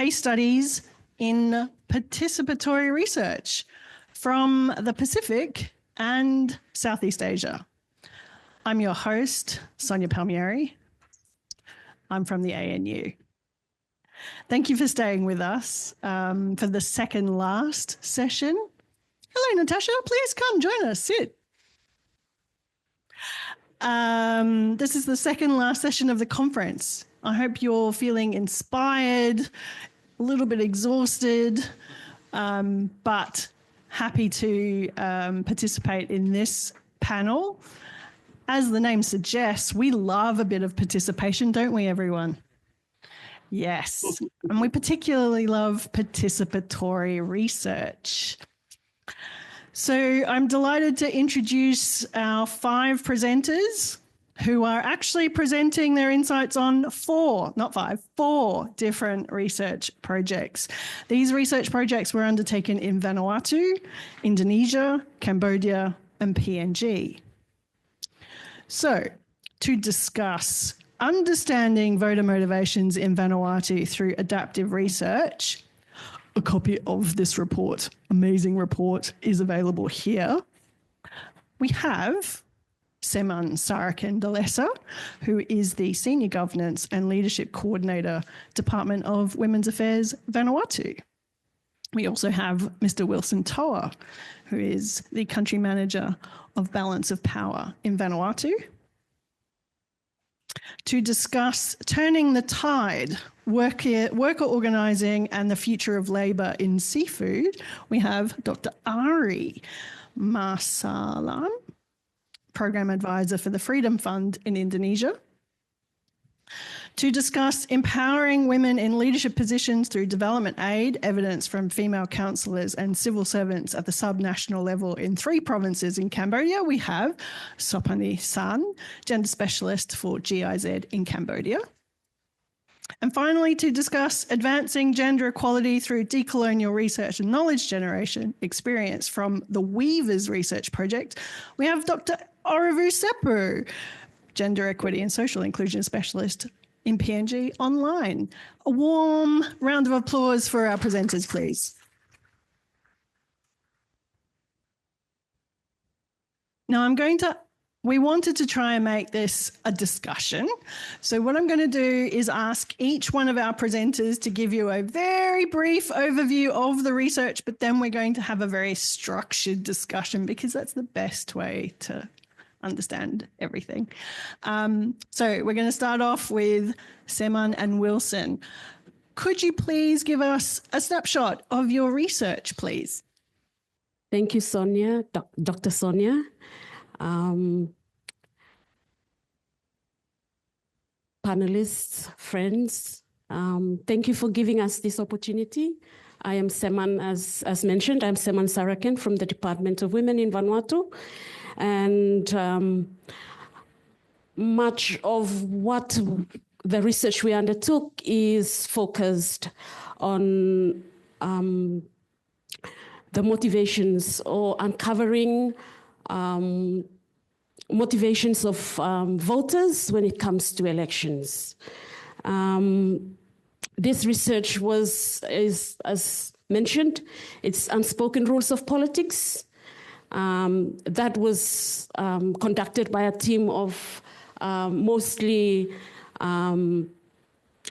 case studies in participatory research from the Pacific and Southeast Asia. I'm your host, Sonia Palmieri. I'm from the ANU. Thank you for staying with us for the second last session. Hello, Natasha. Please come join us. Sit. This is the second last session of the conference. I hope you're feeling inspired, a little bit exhausted, but happy to participate in this panel. As the name suggests, we love a bit of participation, don't we, everyone? Yes, and we particularly love participatory research. So I'm delighted to introduce our 5 presenters who are actually presenting their insights on 4 different research projects. These research projects were undertaken in Vanuatu, Indonesia, Cambodia, and PNG. So, to discuss understanding voter motivations in Vanuatu through adaptive research, a copy of this report, amazing report, is available here. We have Seman Saraken, who is the Senior Governance and Leadership Coordinator, Department of Women's Affairs, Vanuatu. We also have Mr. Wilson Toa, who is the Country Manager of Balance of Power in Vanuatu. To discuss turning the tide, worker organising and the future of labour in seafood, we have Dr. Ari Masalam, Program Advisor for the Freedom Fund in Indonesia. To discuss empowering women in leadership positions through development aid, evidence from female councillors and civil servants at the subnational level in 3 provinces in Cambodia, we have Sophany San, Gender Specialist for GIZ in Cambodia. And finally, to discuss advancing gender equality through decolonial research and knowledge generation experience from the Weavers Research Project, we have Dr. Orovu Sepoe, Gender Equity and Social Inclusion Specialist in PNG online. A warm round of applause for our presenters, please. Now we wanted to try and make this a discussion. So what I'm going to do is ask each one of our presenters to give you a very brief overview of the research, but then we're going to have a very structured discussion because that's the best way to understand everything. So we're going to start off with Seman and Wilson. Could you please give us a snapshot of your research, please? Thank you, Sonia, Dr. Sonia. Panelists, friends, thank you for giving us this opportunity. I am Seman, as mentioned, I'm Seman Saraken from the Department of Women in Vanuatu. And much of what the research we undertook is focused on the motivations or uncovering motivations of voters when it comes to elections. This research is, as mentioned, it's unspoken rules of politics. That was conducted by a team of mostly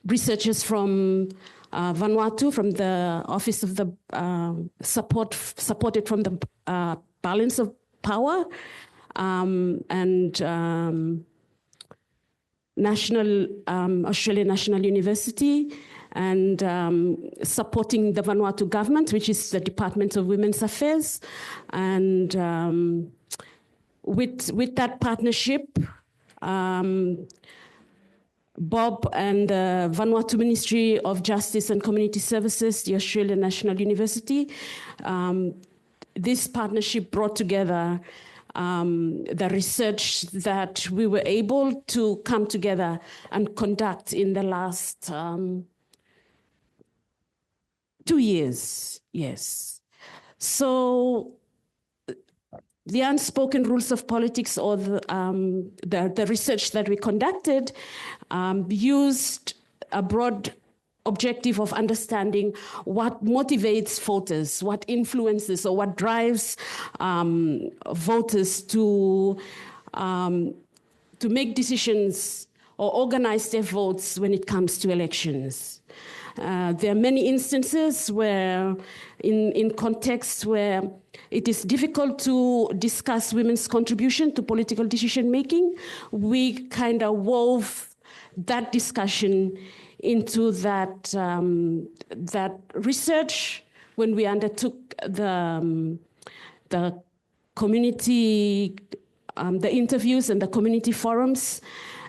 researchers from Vanuatu, from the Office of the supported from the Balance of Power, and Australian National University, and supporting the Vanuatu government, which is the Department of Women's Affairs. And with that partnership, Bob and the Vanuatu Ministry of Justice and Community Services, the Australian National University, this partnership brought together the research that we were able to come together and conduct in the last 2 years, yes. So the unspoken rules of politics, or the research that we conducted, used a broad objective of understanding what motivates voters, what influences or what drives voters to make decisions or organize their votes when it comes to elections. There are many instances where, in contexts where it is difficult to discuss women's contribution to political decision-making, we kind of wove that discussion into that, that research when we undertook the community, the interviews and the community forums.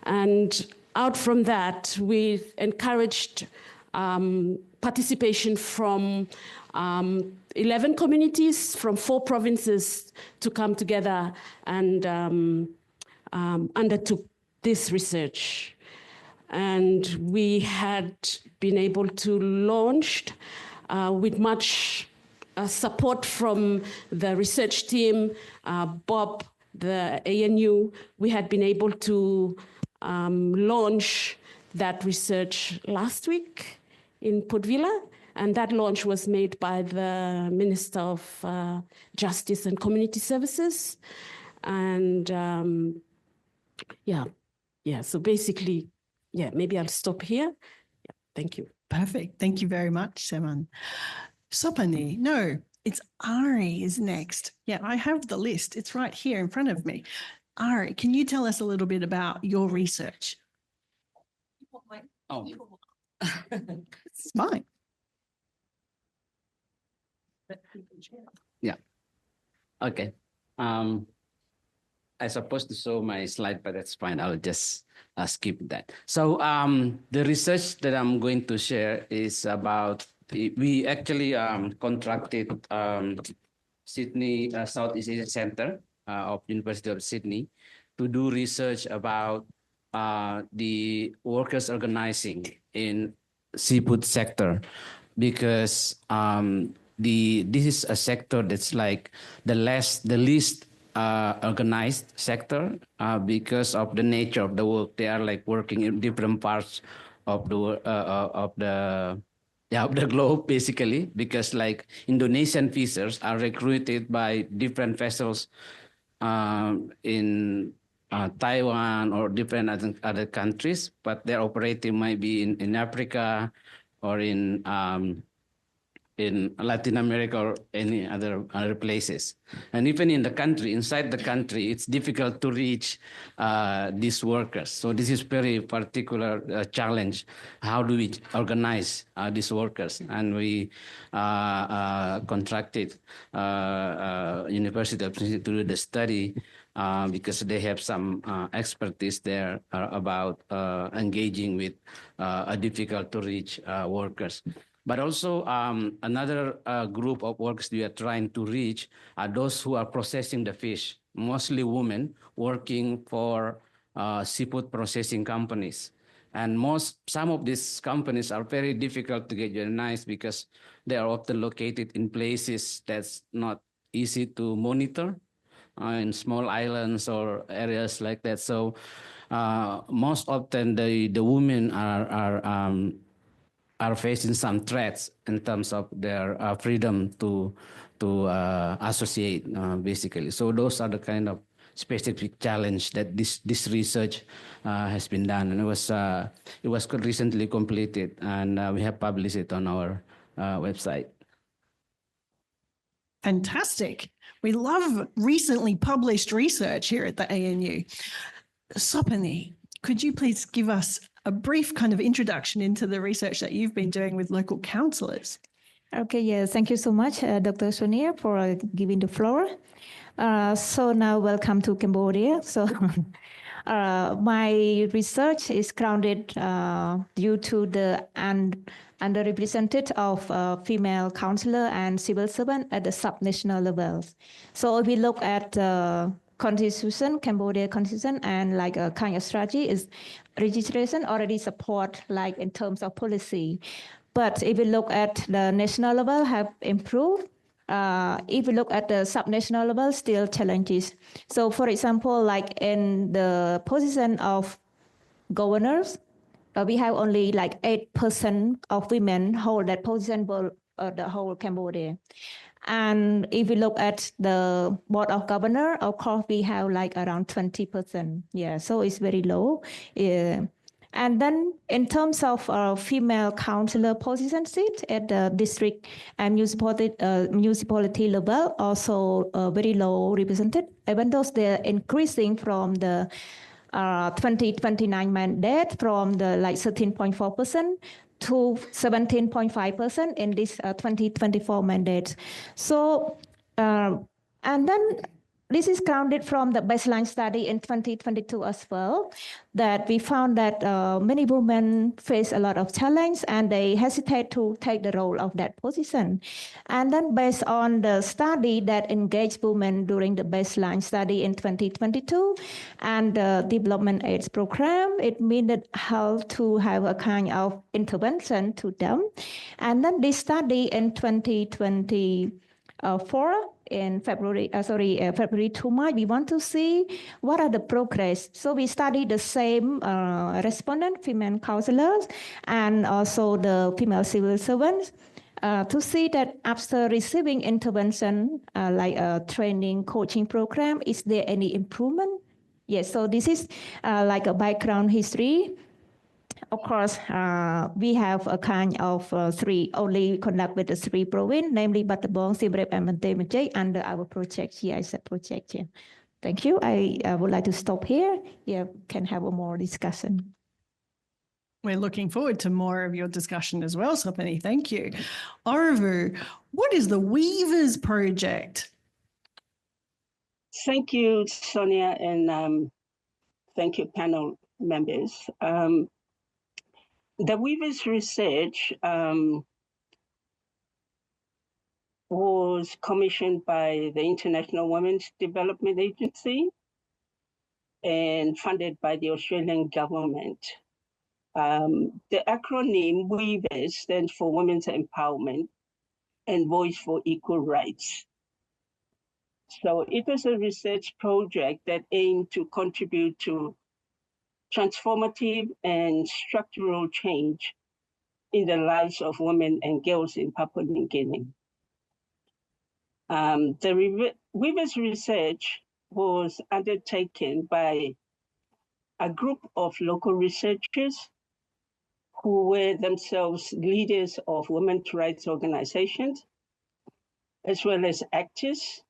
And out from that, we encouraged participation from 11 communities from 4 provinces to come together and undertook this research. And we had been able to launch with much support from the research team, Bob, the ANU, we had been able to launch that research last week in Port Vila, and that launch was made by the Minister of Justice and Community Services. And so basically, maybe I'll stop here. Yeah, thank you. Perfect. Thank you very much, Seman. Sophany, no, it's Ari is next. Yeah, I have the list. It's right here in front of me. Ari, can you tell us a little bit about your research? Oh, It's fine. yeah. Okay. I'm supposed to show my slide, but that's fine. I'll just skip that. So the research that I'm going to share is about, we actually contracted Sydney Southeast Asia Center of University of Sydney to do research about the workers organizing in seafood sector, because this is a sector that's like the least organized sector because of the nature of the work. They are like working in different parts of the globe, basically, because like Indonesian fishers are recruited by different vessels in Taiwan or different other countries, but their operating might be in Africa or in Latin America or any other places. And even in the country, inside the country, it's difficult to reach these workers. So this is very particular challenge. How do we organize these workers? And we contracted University of Sydney to do the study because they have some expertise there about engaging with difficult to reach workers. But also another group of workers we are trying to reach are those who are processing the fish, mostly women working for seafood processing companies. And some of these companies are very difficult to get unionized because they are often located in places that's not easy to monitor, in small islands or areas like that. So most often the women are facing some threats in terms of their freedom to associate, basically. So those are the kind of specific challenge that this research has been done, and it was recently completed, and we have published it on our website. Fantastic. We love recently published research here at the ANU. Sophany, could you please give us a brief kind of introduction into the research that you've been doing with local councillors? Okay, yes, thank you so much, Dr. Sonia, for giving the floor. So now welcome to Cambodia. So my research is grounded due to the underrepresented of female councillor and civil servant at the subnational levels. So if we look at constitution, Cambodia constitution, and like a kind of strategy is registration already support like in terms of policy. But if we look at the national level have improved, if we look at the subnational level, still challenges. So for example, like in the position of governors, we have only like 8% of women hold that position for the whole Cambodia. And if we look at the board of governor, of course, we have like around 20%. Yeah, so it's very low. Yeah. And then in terms of female councillor position seat at the district and municipality level, also very low represented, even though they're increasing from the 2029 mandate from the like 13.4% to 17.5% in this 2024 mandate. So, and then this is grounded from the baseline study in 2022 as well, that we found that many women face a lot of challenge and they hesitate to take the role of that position. And then based on the study that engaged women during the baseline study in 2022 and the development aids program, it needed help to have a kind of intervention to them. And then this study in 2024, in February to March, we want to see what are the progress. So we studied the same respondent, female councillors, and also the female civil servants to see that after receiving intervention, like a training coaching program, is there any improvement? Yes, so this is like a background history. Of course, we have a kind of only conduct with the 3 provinces, namely Battambang, Siem Reap, and Menteh Menteh under our project, GIZ project. Yeah. Thank you. I would like to stop here. Yeah, can have a more discussion. We're looking forward to more of your discussion as well, Sophany. Thank you. Orovu, what is the Weavers Project? Thank you, Sonia, and thank you, panel members. The Weavers research was commissioned by the International Women's Development Agency and funded by the Australian government. The acronym Weavers stands for Women's Empowerment and Voice for Equal Rights. So it was a research project that aimed to contribute to transformative and structural change in the lives of women and girls in Papua New Guinea. The Weavers research was undertaken by a group of local researchers who were themselves leaders of women's rights organizations, as well as activists.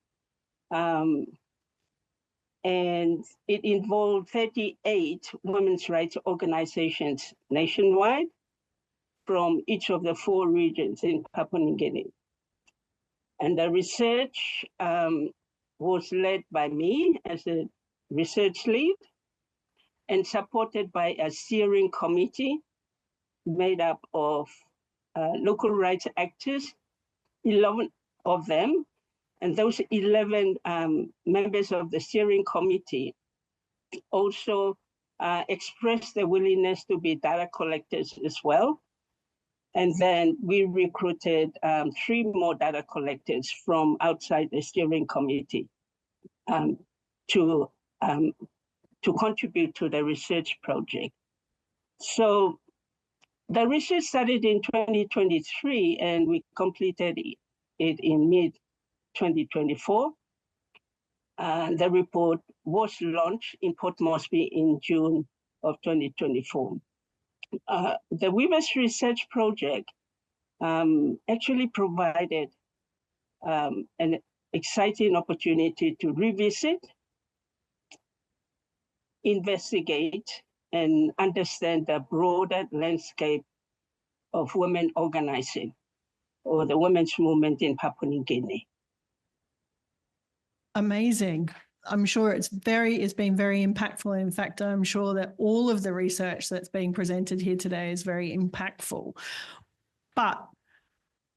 And it involved 38 women's rights organizations nationwide from each of the 4 regions in Papua New Guinea. And the research was led by me as a research lead and supported by a steering committee made up of local rights activists, 11 of them. And those 11 members of the steering committee also expressed their willingness to be data collectors as well. And then we recruited 3 more data collectors from outside the steering committee to contribute to the research project. So the research started in 2023 and we completed it in mid-2024. The report was launched in Port Moresby in June of 2024. The Weavers Research Project actually provided an exciting opportunity to revisit, investigate, and understand the broader landscape of women organizing, or the women's movement in Papua New Guinea. Amazing. I'm sure it's been very impactful. In fact, I'm sure that all of the research that's being presented here today is very impactful. But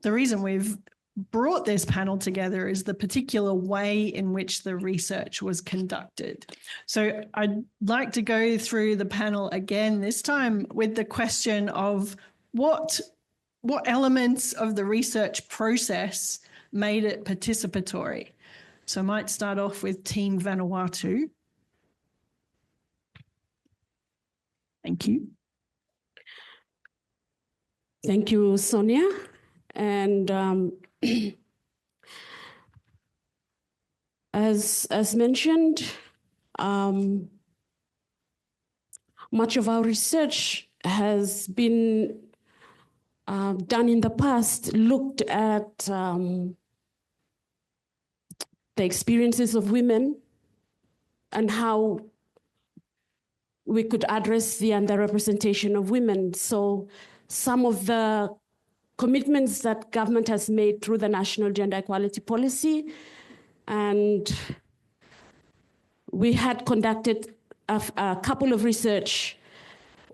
the reason we've brought this panel together is the particular way in which the research was conducted. So I'd like to go through the panel again, this time with the question of what elements of the research process made it participatory. So I might start off with Team Vanuatu. Thank you. Thank you, Sonia. And as mentioned, much of our research has been done in the past, looked at the experiences of women and how we could address the underrepresentation of women. So some of the commitments that government has made through the National Gender Equality Policy, and we had conducted a couple of research,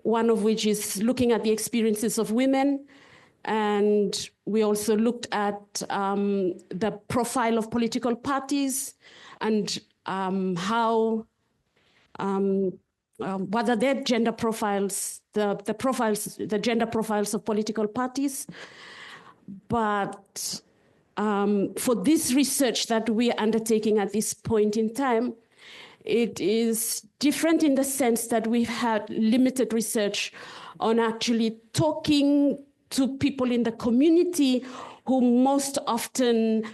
one of which is looking at the experiences of women, and we also looked at the profile of political parties and how what are their gender profiles, the gender profiles of political parties. But for this research that we are undertaking at this point in time, it is different in the sense that we've had limited research on actually talking to people in the community who most often,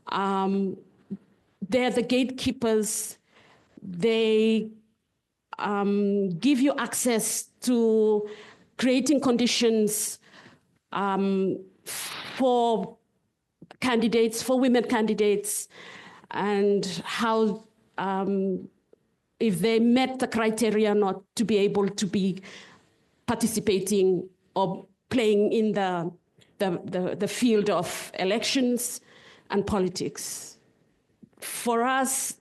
they're the gatekeepers. They give you access to creating conditions for candidates, for women candidates, and how, if they met the criteria or not, to be able to be participating or playing in the field of elections and politics. For us,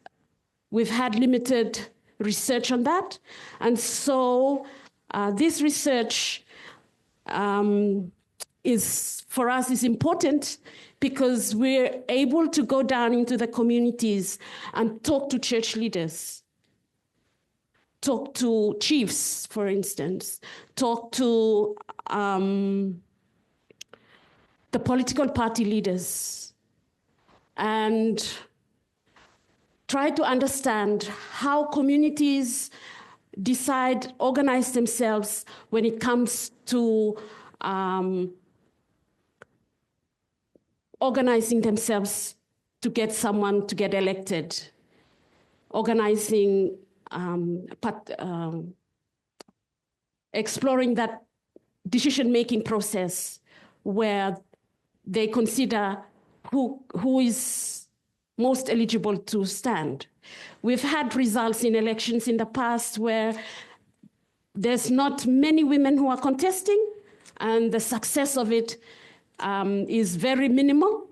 we've had limited research on that. And so this research for us is important because we're able to go down into the communities and talk to church leaders, talk to chiefs, for instance, talk to the political party leaders, and try to understand how communities decide, organize themselves when it comes to organizing themselves to get someone to get elected, organizing, exploring that decision-making process where they consider who is most eligible to stand. We've had results in elections in the past where there's not many women who are contesting, and the success of it is very minimal.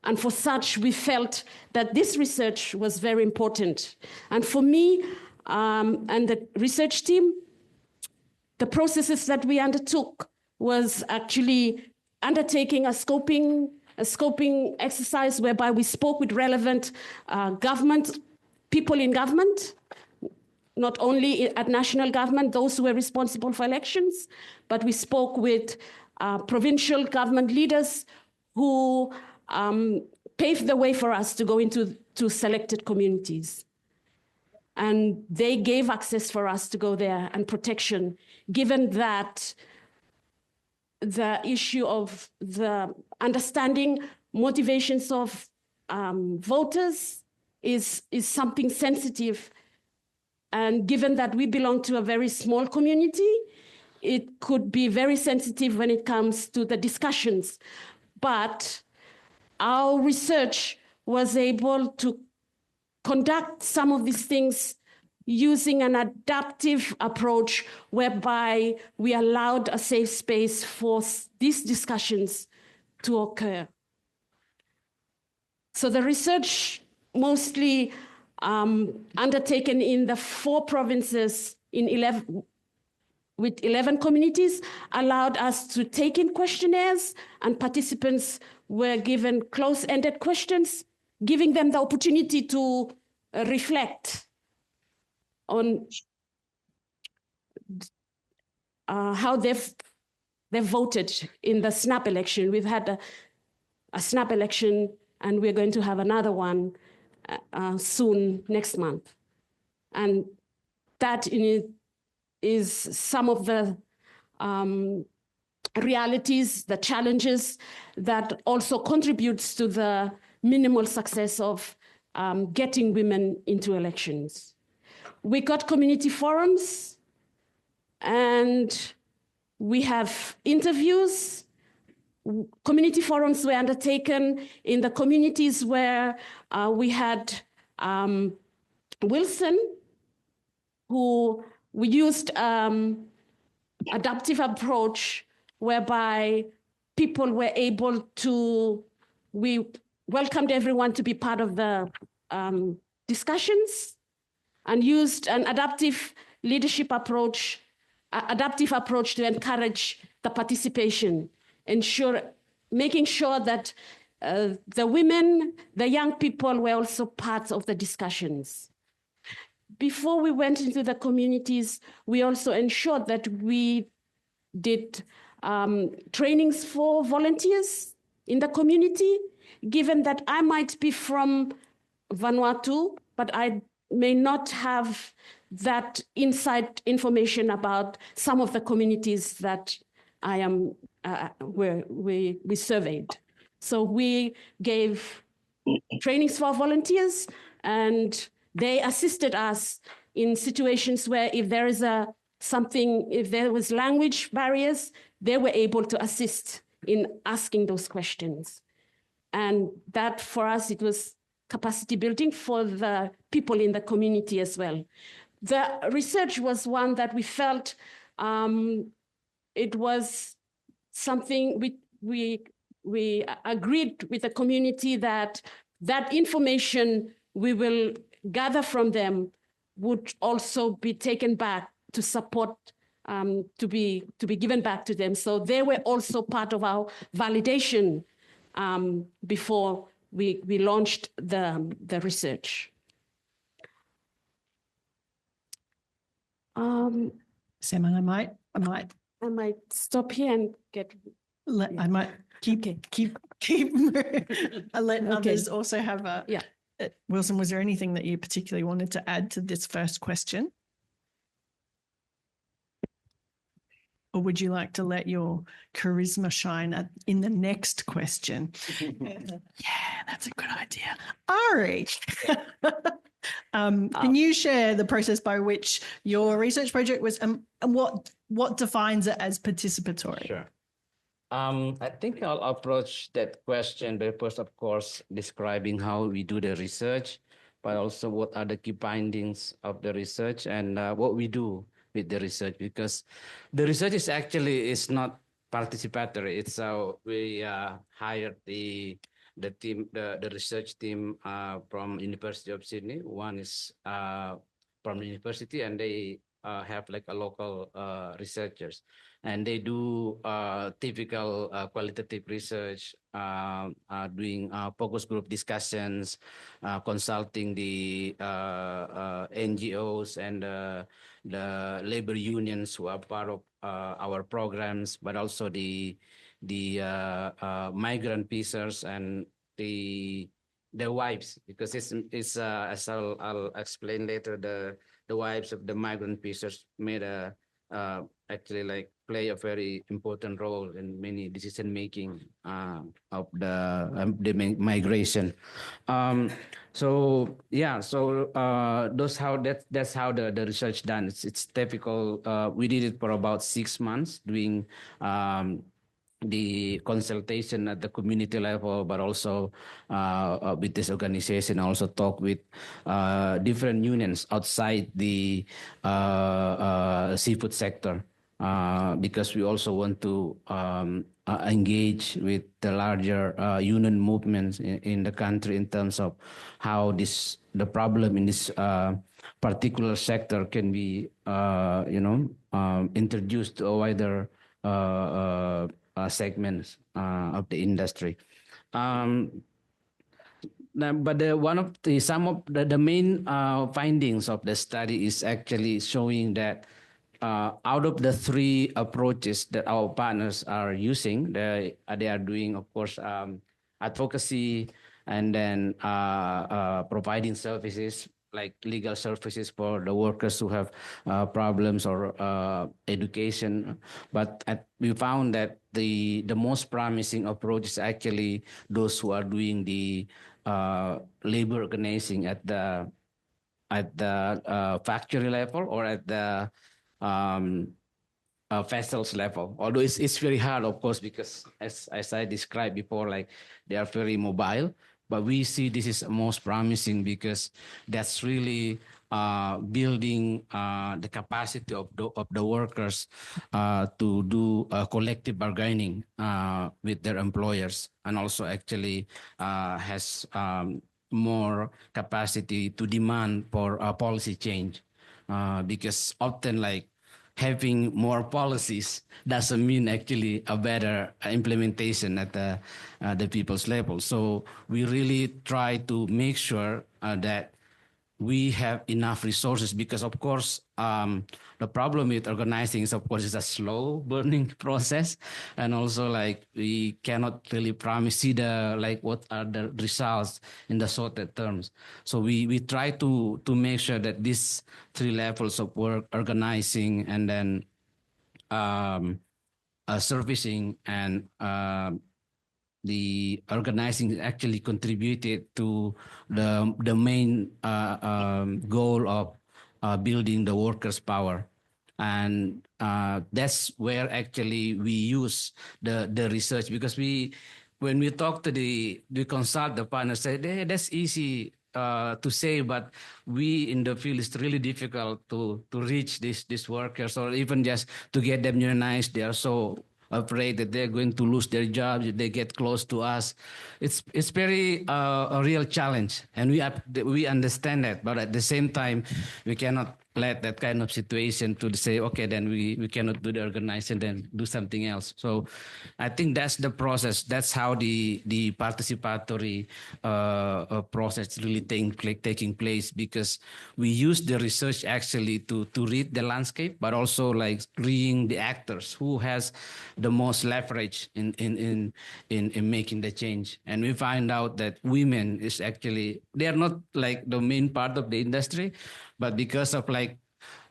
And for such, we felt that this research was very important. And for me and the research team, the processes that we undertook was actually undertaking a scoping exercise whereby we spoke with relevant people in government, not only at national government, those who were responsible for elections, but we spoke with provincial government leaders who paved the way for us to go into selected communities. And they gave access for us to go there and protection, given that the issue of the understanding motivations of voters is something sensitive. And given that we belong to a very small community, it could be very sensitive when it comes to the discussions. But our research was able to conduct some of these things using an adaptive approach whereby we allowed a safe space for these discussions to occur. So the research mostly undertaken in the 4 provinces with 11 communities allowed us to take in questionnaires, and participants were given close-ended questions, giving them the opportunity to reflect on how they've voted in the SNAP election. We've had a SNAP election, and we're going to have another one soon, next month. And that is some of the realities, the challenges that also contributes to the minimal success of getting women into elections. We got community forums, and we have interviews. Community forums were undertaken in the communities where we had Wilson, who we used adaptive approach whereby people were able to, we welcomed everyone to be part of the discussions and used an adaptive leadership approach, adaptive approach to encourage the participation, making sure that the women, the young people were also part of the discussions. Before we went into the communities, we also ensured that we did trainings for volunteers in the community, given that I might be from Vanuatu, but I may not have that inside information about some of the communities that I am, where we surveyed. So we gave trainings for volunteers, and they assisted us in situations where if there is if there was language barriers, they were able to assist in asking those questions. And that for us, it was capacity building for the people in the community as well. The research was one that we felt it was something we agreed with the community that information we will gather from them would also be taken back to support, to be given back to them. So they were also part of our validation before we launched the research. Seman, I might stop here and get. I might keep. I'll let others also have a. Yeah. Wilson, was there anything that you particularly wanted to add to this first question? Or would you like to let your charisma shine in the next question? Yeah, that's a good idea. Ari, can you share the process by which your research project was and what defines it as participatory? Sure. I think I'll approach that question by first, of course, describing how we do the research, but also what are the key findings of the research and what we do with the research, because the research is not participatory. It's we hired the team, the research team from University of Sydney. One is from the university, and they have like a local researchers, and they do typical qualitative research, doing focus group discussions, consulting the NGOs and the labor unions who are part of our programs, but also the migrant visas and the wives, because it's as I'll explain later, the wives of the migrant visas made actually like play a very important role in many decision making of the migration. So yeah, so that's how the research done. It's typical. We did it for about 6 months, doing the consultation at the community level, but also with this organization. I also talk with different unions outside the seafood sector, because we also want to engage with the larger union movements in the country in terms of how the problem in this particular sector can be introduced to a wider segments of the industry. But some of the main findings of the study is actually showing that out of the 3 approaches that our partners are using, they are doing, of course, advocacy and then providing services like legal services for the workers who have problems or education. But we found that the most promising approach is actually those who are doing the labor organizing at the factory level or at the um, vessels level. Although it's very hard, of course, because as I described before, like they are very mobile. But we see this is most promising because that's really building the capacity of the workers to do collective bargaining with their employers, and also actually has more capacity to demand for policy change, because often like having more policies doesn't mean actually a better implementation at the people's level. So we really try to make sure that we have enough resources, because of course the problem with organizing is, of course, it's a slow burning process, and also like we cannot really promise see the like what are the results in the shorter terms. So we try to make sure that these three levels of work, organizing and then servicing and the organizing actually contributed to the main goal of building the workers' power. And that's where actually we use the research, because when we talk to we consult the partners, say, hey, that's easy to say, but we in the field it's really difficult to reach these workers, or even just to get them unionized. They are so afraid that they're going to lose their jobs if they get close to us. It's very a real challenge, and we understand that, but at the same time, we cannot let that kind of situation to say, okay, then we cannot do the organizing, then do something else. So I think that's the process. That's how the participatory process really taking place, because we use the research actually to read the landscape, but also like reading the actors who has the most leverage in making the change. And we find out that women is actually, they are not like the main part of the industry, but because of like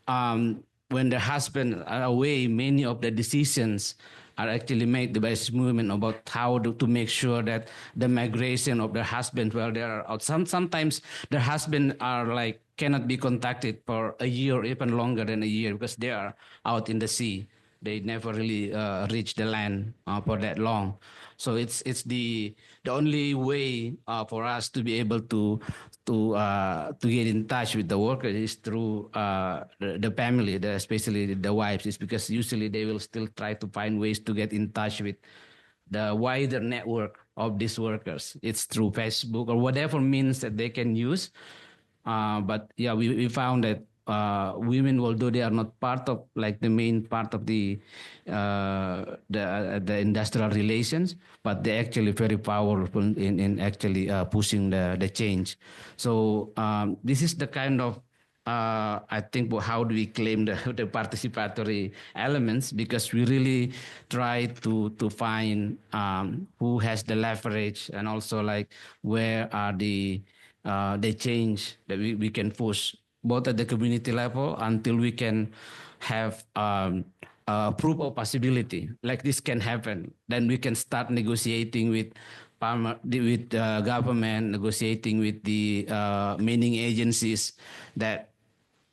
when the husband are away, many of the decisions are actually made by this movement about how to make sure that the migration of the husband while they are out. Sometimes the husband are like cannot be contacted for a year or even longer than a year because they are out in the sea. They never really reach the land for that long. So it's the only way for us to be able to get in touch with the workers is through the family, especially the wives, is because usually they will still try to find ways to get in touch with the wider network of these workers. It's through Facebook or whatever means that they can use. But yeah, we found that women, although they are not part of like the main part of the industrial relations, but they're actually very powerful in actually pushing the change. So this is the kind of I think how do we claim the participatory elements, because we really try to find who has the leverage, and also like where are the change that we can push both at the community level until we can have proof of possibility, like this can happen. Then we can start negotiating with government, negotiating with the mining agencies, that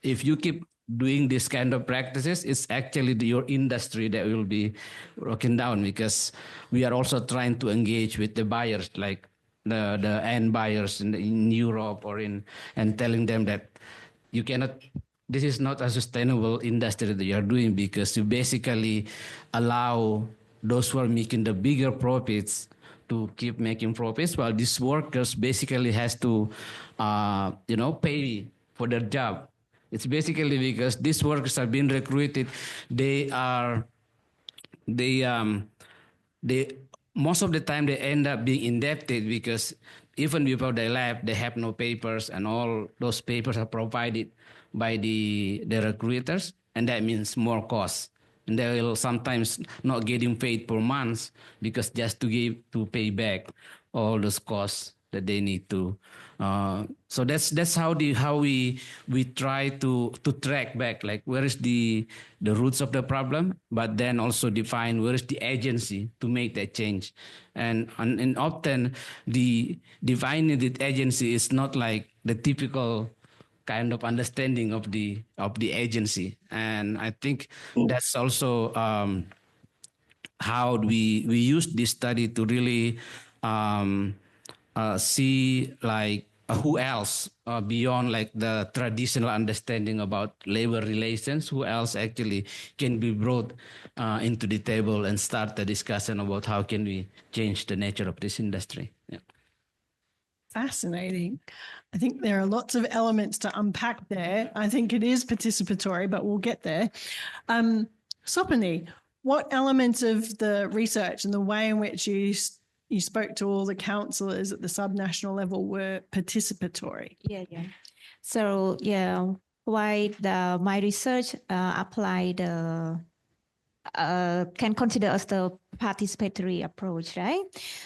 if you keep doing this kind of practices, it's actually your industry that will be broken down, because we are also trying to engage with the buyers, like the end buyers in Europe or and telling them that you cannot, this is not a sustainable industry that you are doing, because you basically allow those who are making the bigger profits to keep making profits, while these workers basically has to, pay for their job. It's basically because these workers are being recruited. They most of the time they end up being indebted, because even before they left, they have no papers, and all those papers are provided by the recruiters, and that means more costs. And they will sometimes not getting paid for months, because just to pay back all those costs that they need to So that's how we try to track back, like where is the roots of the problem, but then also define where is the agency to make that change. And often the defining the agency is not like the typical kind of understanding of the agency. And I think that's also how we use this study to really see like who else beyond like the traditional understanding about labor relations, who else actually can be brought into the table and start the discussion about how can we change the nature of this industry. Yeah. Fascinating. I think there are lots of elements to unpack there. I think it is participatory, but we'll get there. Sophany, what elements of the research and the way in which you spoke to all the councillors at the subnational level were participatory? Yeah. So why my research applied can consider as the participatory approach, right?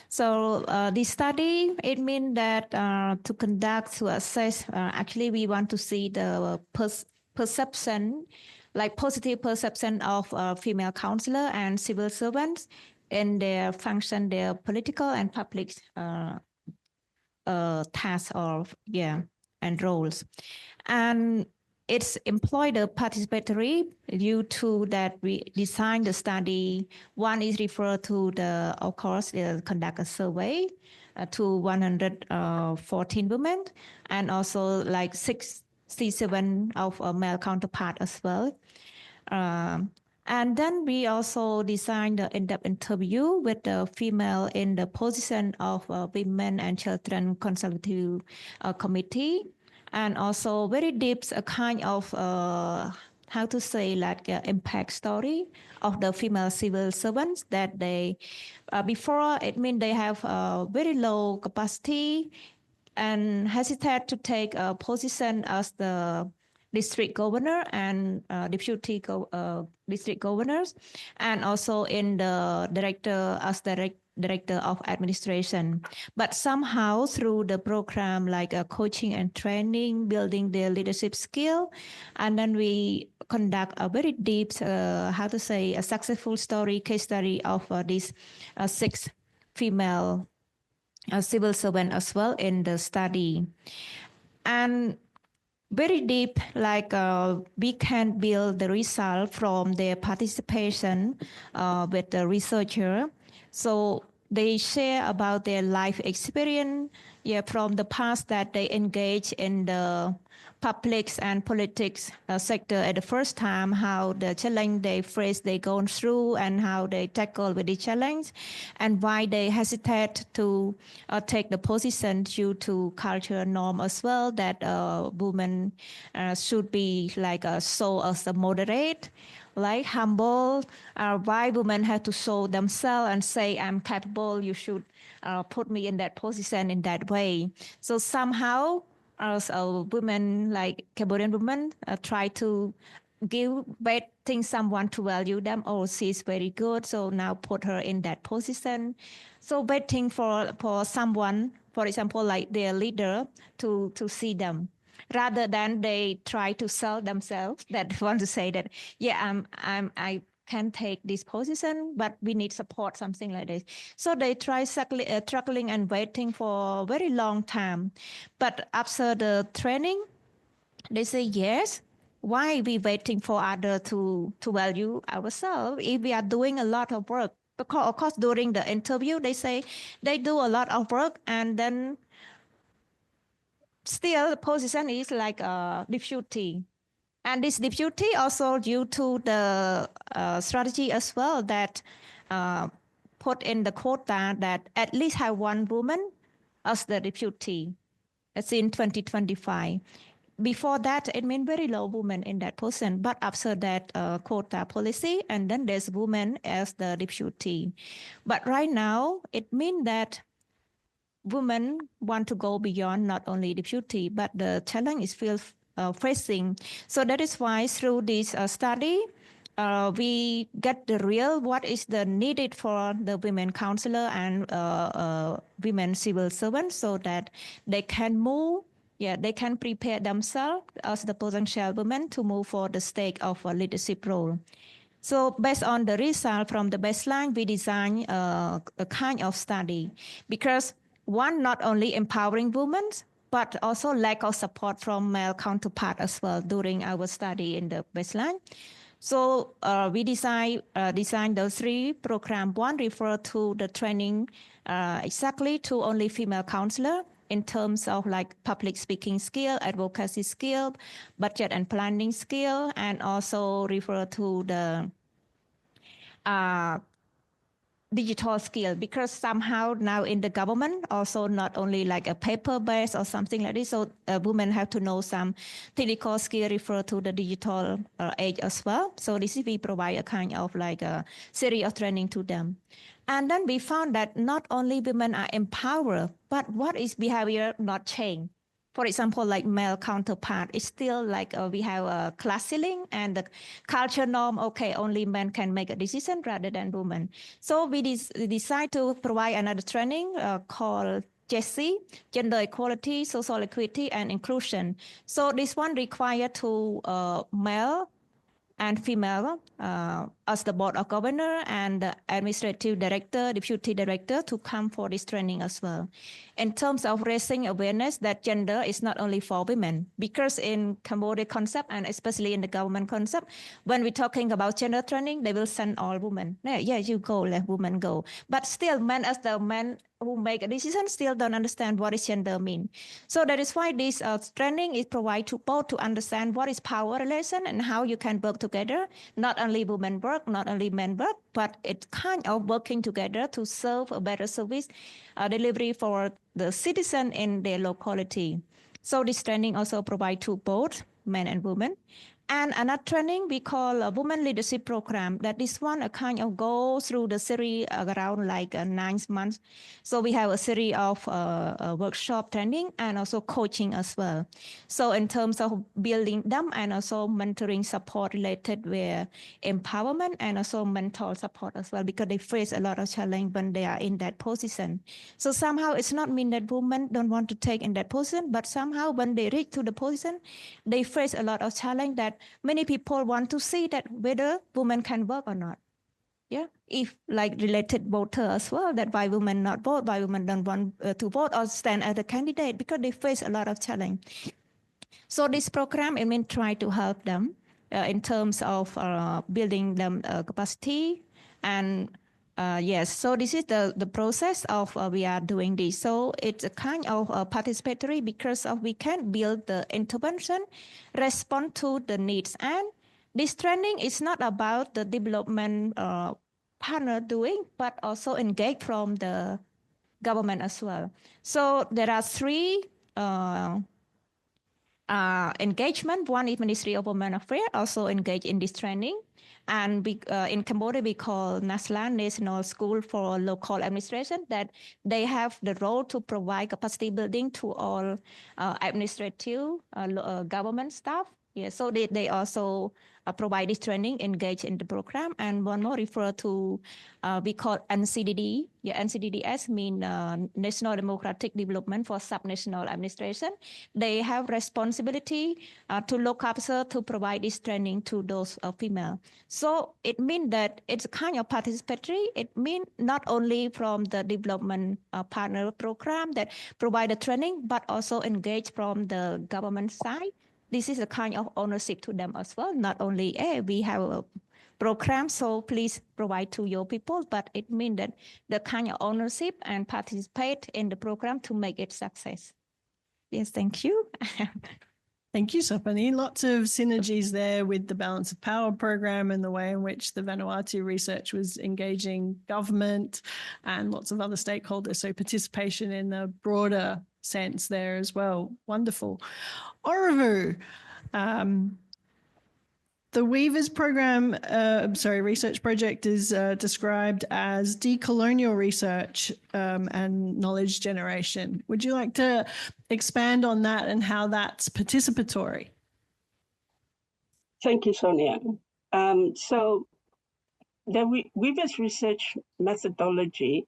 So this study, it means that to assess, actually we want to see the perception, like positive perception of female councillor and civil servants in their function, their political and public tasks and roles. And it's employed the participatory due to that we designed the study. One is referred to of course, conduct a survey to 114 women and also like 67 of male counterpart as well. And then we also designed the in-depth interview with the female in the position of Women and Children Consultative Committee. And also very deep a kind of, impact story of the female civil servants that they, before it means they have very low capacity and hesitate to take a position as the district governor and deputy district governors, and also in the director of administration. But somehow through the program like coaching and training, building their leadership skill, and then we conduct a very deep, a successful case study of these 6 female civil servants as well in the study. And very deep, we can build the result from their participation with the researcher. So they share about their life experience from the past that they engage in the public and politics sector at the first time, how the challenge they face, they go through, and how they tackle with the challenge, and why they hesitate to take the position due to cultural norm as well, that women should be show as a moderate, like humble, why women have to show themselves and say, I'm capable, you should put me in that position in that way. So somehow, as a women, like Cambodian women, try to think someone to value them. Oh, she's very good, so now put her in that position. So waiting for someone, for example, like their leader, to see them, rather than they try to sell themselves. That want to say that, I can take this position, but we need support, something like this. So they try struggling and waiting for a very long time. But after the training, they say, yes, why we waiting for others to value ourselves if we are doing a lot of work? Because, of course, during the interview, they say they do a lot of work, and then still the position is like a deputy. And this deputy also due to the strategy as well that put in the quota that at least have one woman as the deputy. It's in 2025. Before that, it meant very low women in that position. But after that quota policy, and then there's women as the deputy. But right now, it means that women want to go beyond not only deputy, but the challenge is still facing. So that is why through this study, we get the real what is the needed for the women councillor and women civil servants, so that they can move. Yeah, they can prepare themselves as the potential women to move for the stake of a leadership role. So based on the result from the baseline, we design a kind of study, because one, not only empowering women, but also lack of support from male counterpart as well during our study in the baseline. So we design those three programs. One refer to the training exactly to only female counselor in terms of like public speaking skill, advocacy skill, budget and planning skill, and also refer to the digital skill, because somehow now in the government also not only like a paper based or something like this, so women have to know some technical skill refer to the digital age as well. So this is we provide a kind of like a series of training to them. And then we found that not only women are empowered, but what is behavior not change. For example, like male counterpart, it's still like we have a class ceiling and the culture norm, okay, only men can make a decision rather than women. So we decide to provide another training called GESI, Gender Equality, Social Equity, and Inclusion. So this one required to male and female as the board of governor and the administrative director, deputy director to come for this training as well. In terms of raising awareness that gender is not only for women, because in Cambodia concept and especially in the government concept, when we're talking about gender training, they will send all women. Yeah, you go, let women go. But still, men as the men who make a decision still don't understand what is gender mean. So that is why this training is provided to both to understand what is power relation and how you can work together. Not only women work, not only men work, but it's kind of working together to serve a better service delivery for the citizen in their locality. So this training also provides to both men and women. And another training we call a Women Leadership Program, that this one a kind of go through the series around like 9 months. So we have a series of workshop training and also coaching as well. So in terms of building them and also mentoring support related with empowerment and also mental support as well, because they face a lot of challenge when they are in that position. So somehow it's not mean that women don't want to take in that position, but somehow when they reach to the position, they face a lot of challenge that many people want to see that whether women can work or not. Yeah, if like related voter as well, that why women not vote, why women don't want to vote or stand as a candidate, because they face a lot of challenge. So this program, I mean, try to help them in terms of building them capacity and yes, so this is the process of we are doing this. So it's a kind of participatory, because of we can build the intervention, respond to the needs. And this training is not about the development partner doing, but also engage from the government as well. So there are three engagement. One is Ministry of Women Affairs also engage in this training. And in Cambodia, we call Masalam, National School for Local Administration, that they have the role to provide capacity building to all administrative government staff. Yeah, so they also provide this training, engage in the program. And one more refer to, we call NCDD. Yeah, NCDDS mean National Democratic Development for Subnational Administration. They have responsibility to look after, to provide this training to those female. So it means that it's kind of participatory. It means not only from the development partner program that provide the training, but also engage from the government side. This is a kind of ownership to them as well. Not only, hey, we have a program, so please provide to your people, but it means that the kind of ownership and participate in the program to make it success. Yes, thank you. Thank you, Sophany. Lots of synergies there with the Balance of Power program and the way in which the Vanuatu research was engaging government and lots of other stakeholders. So participation in the broader sense there as well. Wonderful. Orovu, the Weavers program, research project is described as decolonial research and knowledge generation. Would you like to expand on that and how that's participatory? Thank you, Sonia. So the Weaver's research methodology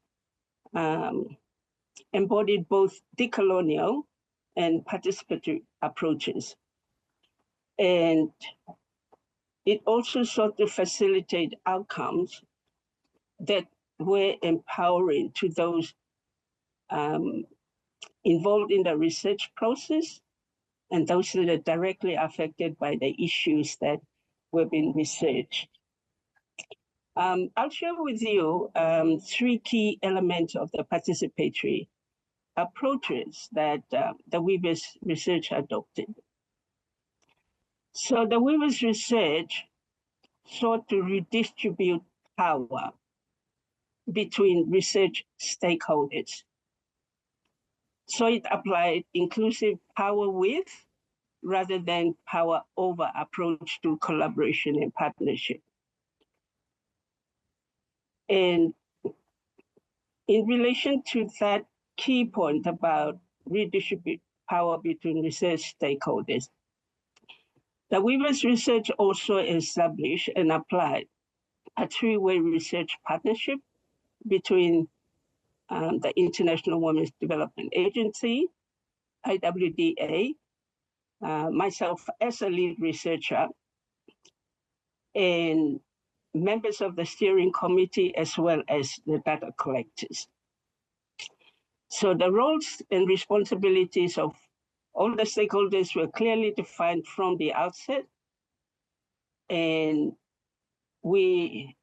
embodied both decolonial and participatory approaches. And it also sought to facilitate outcomes that were empowering to those involved in the research process and those that are directly affected by the issues that were being researched. I'll share with you 3 key elements of the participatory approaches that the Weaver's research adopted. So the Weaver's research sought to redistribute power between research stakeholders. So it applied inclusive power with rather than power over approach to collaboration and partnership. And in relation to that key point about redistribute power between research stakeholders, the Weaver's research also established and applied a 3-way research partnership between the International Women's Development Agency, IWDA, myself as a lead researcher, and members of the steering committee, as well as the data collectors. So the roles and responsibilities of all the stakeholders were clearly defined from the outset. And we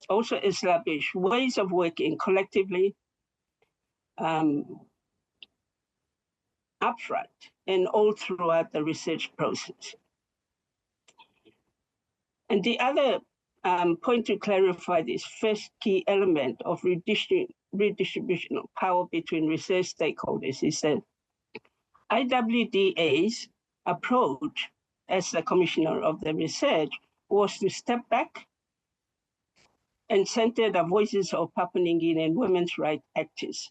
also established ways of working collectively upfront and all throughout the research process. And the other point to clarify this first key element of redistribution of power between research stakeholders is that IWDA's approach as the commissioner of the research was to step back and center the voices of Papua New Guinean women's rights activists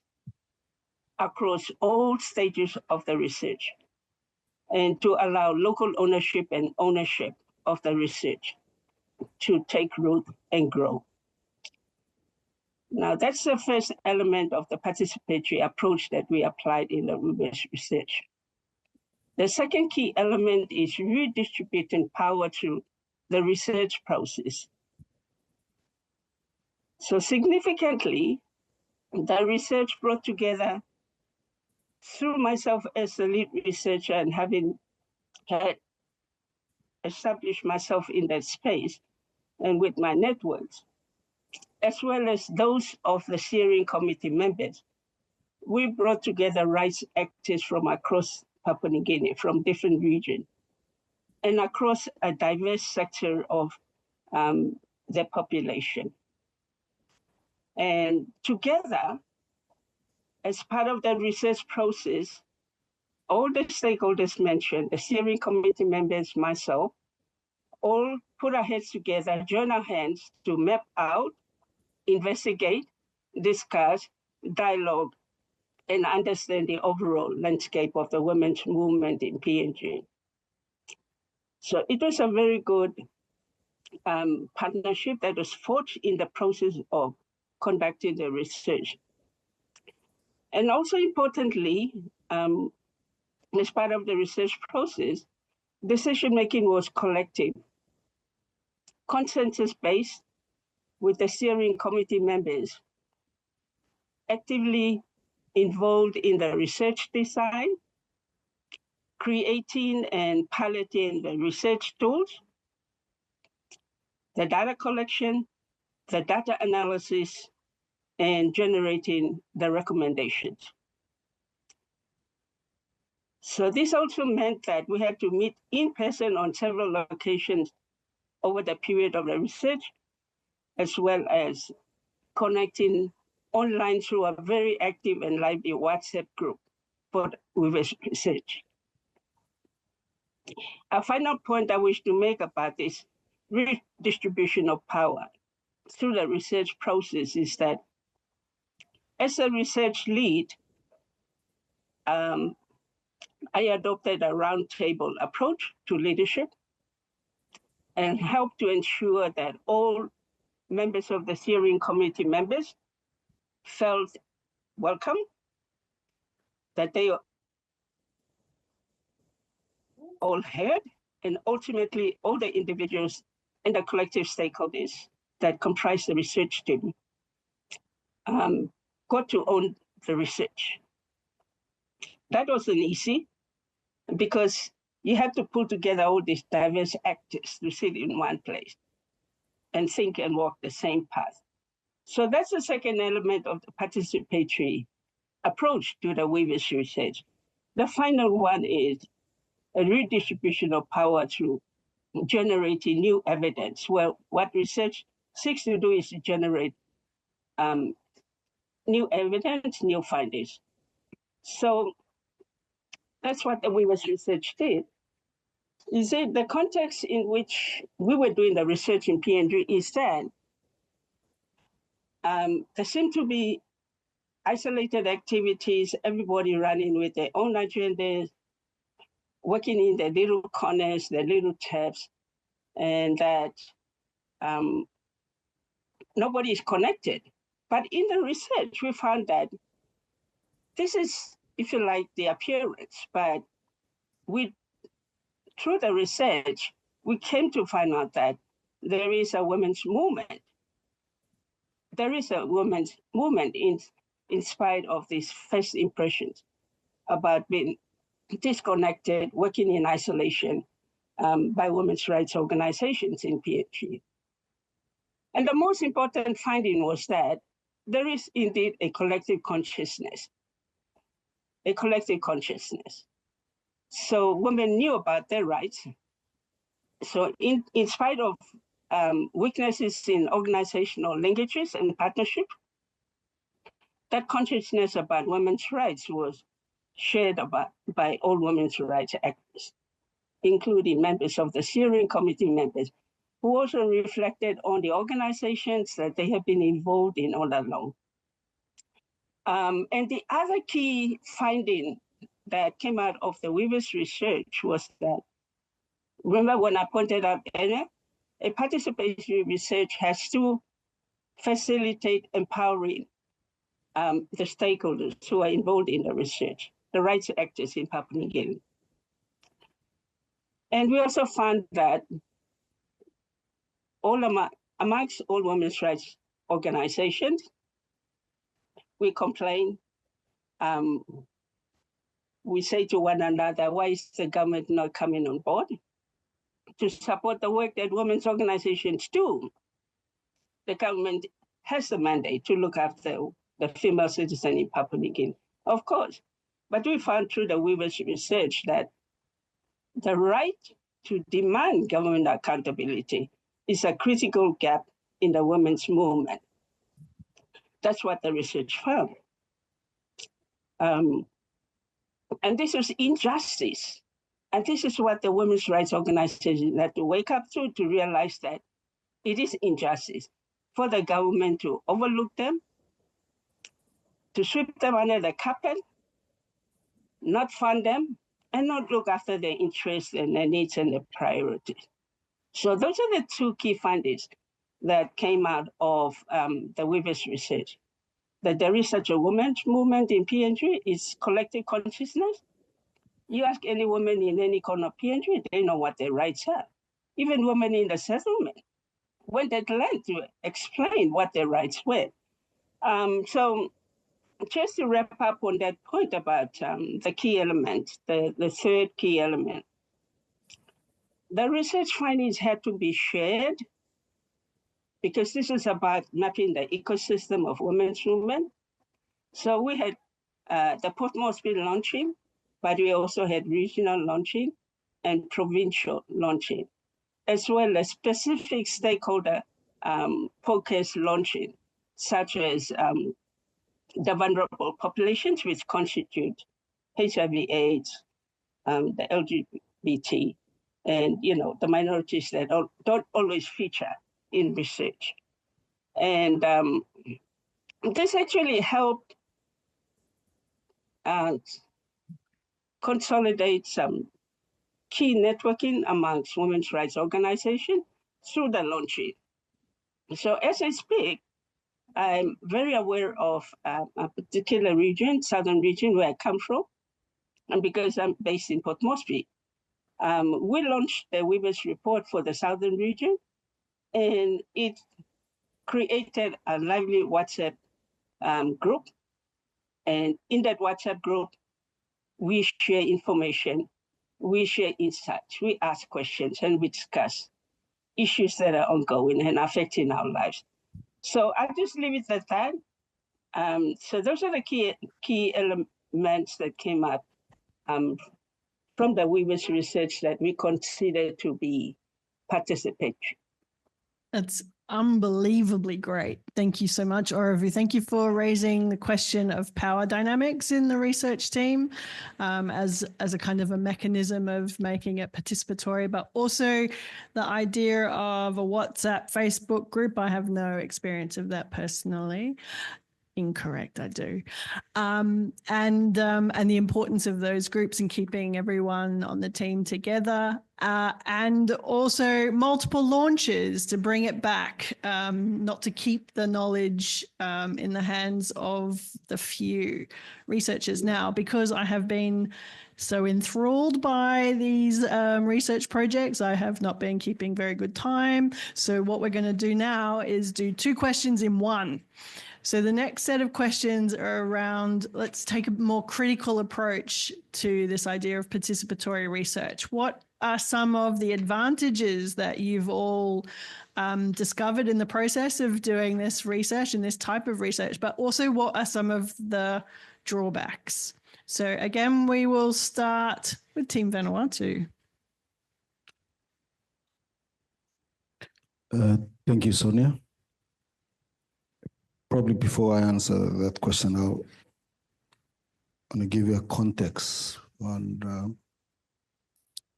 across all stages of the research, and to allow local ownership and ownership of the research to take root and grow. Now, that's the first element of the participatory approach that we applied in the Weaver's research. The second key element is redistributing power through the research process. So significantly, the research brought together, through myself as the lead researcher and having had established myself in that space and with my networks, as well as those of the steering committee members, we brought together rights actors from across Papua New Guinea, from different regions, and across a diverse sector of the population. And together, as part of the research process, all the stakeholders mentioned, the steering committee members, myself, all put our heads together, join our hands to map out, investigate, discuss, dialogue, and understand the overall landscape of the women's movement in PNG. So it was a very good partnership that was forged in the process of conducting the research. And also importantly, as part of the research process, decision-making was collective, consensus-based, with the steering committee members actively involved in the research design, creating and piloting the research tools, the data collection, the data analysis, and generating the recommendations. So this also meant that we had to meet in person on several locations over the period of the research, as well as connecting online through a very active and lively WhatsApp group for Weaver's research. A final point I wish to make about this redistribution of power through the research process is that as a research lead, I adopted a roundtable approach to leadership. and help to ensure that all members of the steering committee members felt welcome, that they all heard, and ultimately all the individuals and the collective stakeholders that comprise the research team got to own the research. That wasn't easy because you have to pull together all these diverse actors to sit in one place and think and walk the same path. So that's the second element of the participatory approach to the Weavers research. The final one is a redistribution of power through generating new evidence. Well, what research seeks to do is to generate new evidence, new findings. So that's what the Weavers research did. You see, the context in which we were doing the research in PNG is that there seemed to be isolated activities, everybody running with their own agendas, working in their little corners, their little tabs, and that nobody is connected. But in the research, we found that this is, if you like, the appearance, but through the research, we came to find out that there is a women's movement. There is a women's movement in spite of these first impressions about being disconnected, working in isolation by women's rights organizations in PNG. And the most important finding was that there is indeed a collective consciousness. So women knew about their rights. So in spite of weaknesses in organizational linkages and partnership, that consciousness about women's rights was shared by all women's rights activists, including members of the steering committee members, who also reflected on the organizations that they have been involved in all along. And the other key finding that came out of the Weavers research was that, remember when I pointed out earlier, a participatory research has to facilitate empowering the stakeholders who are involved in the research, the rights actors in Papua New Guinea. And we also found that amongst all women's rights organizations, we complain, we say to one another, why is the government not coming on board to support the work that women's organizations do? The government has the mandate to look after the female citizen in Papua New Guinea, of course. But we found through the Weavers research that the right to demand government accountability is a critical gap in the women's movement. That's what the research found. And this is injustice. And this is what the women's rights organizations had to wake up to realize that it is injustice for the government to overlook them, to sweep them under the carpet, not fund them, and not look after their interests and their needs and their priorities. So those are the two key findings that came out of the Weavers research. That there is such a women's movement in PNG, is collective consciousness. You ask any woman in any corner of PNG, they know what their rights are. Even women in the settlement went at length to explain what their rights were. So just to wrap up on that point about the key element, the third key element, the research findings had to be shared because this is about mapping the ecosystem of women's movement. So we had the Port Moresby launching, but we also had regional launching and provincial launching, as well as specific stakeholder focused launching, such as the vulnerable populations, which constitute HIV/AIDS, the LGBT, and the minorities that don't always feature in research. And this actually helped consolidate some key networking amongst women's rights organizations through the launching. So as I speak, I'm very aware of a particular region, southern region where I come from, and because I'm based in Port Moresby. We launched a women's report for the southern region, and it created a lively WhatsApp group. And in that WhatsApp group, we share information, we share insights, we ask questions, and we discuss issues that are ongoing and affecting our lives. So I'll just leave it at that. So those are the key elements that came up from the women's research that we consider to be participatory. That's unbelievably great. Thank you so much, Orovu. Thank you for raising the question of power dynamics in the research team as a kind of a mechanism of making it participatory, but also the idea of a WhatsApp, Facebook group. I have no experience of that personally. Incorrect, I do. And the importance of those groups and keeping everyone on the team together, and also multiple launches to bring it back, not to keep the knowledge in the hands of the few researchers. Now, because I have been so enthralled by these research projects, I have not been keeping very good time. So what we're going to do now is do 2 questions in one. So the next set of questions are around, let's take a more critical approach to this idea of participatory research. What are some of the advantages that you've all discovered in the process of doing this research and this type of research, but also what are some of the drawbacks? So again, we will start with Team Vanuatu. Thank you, Sonia. Probably before I answer that question, I'm going to give you a context on,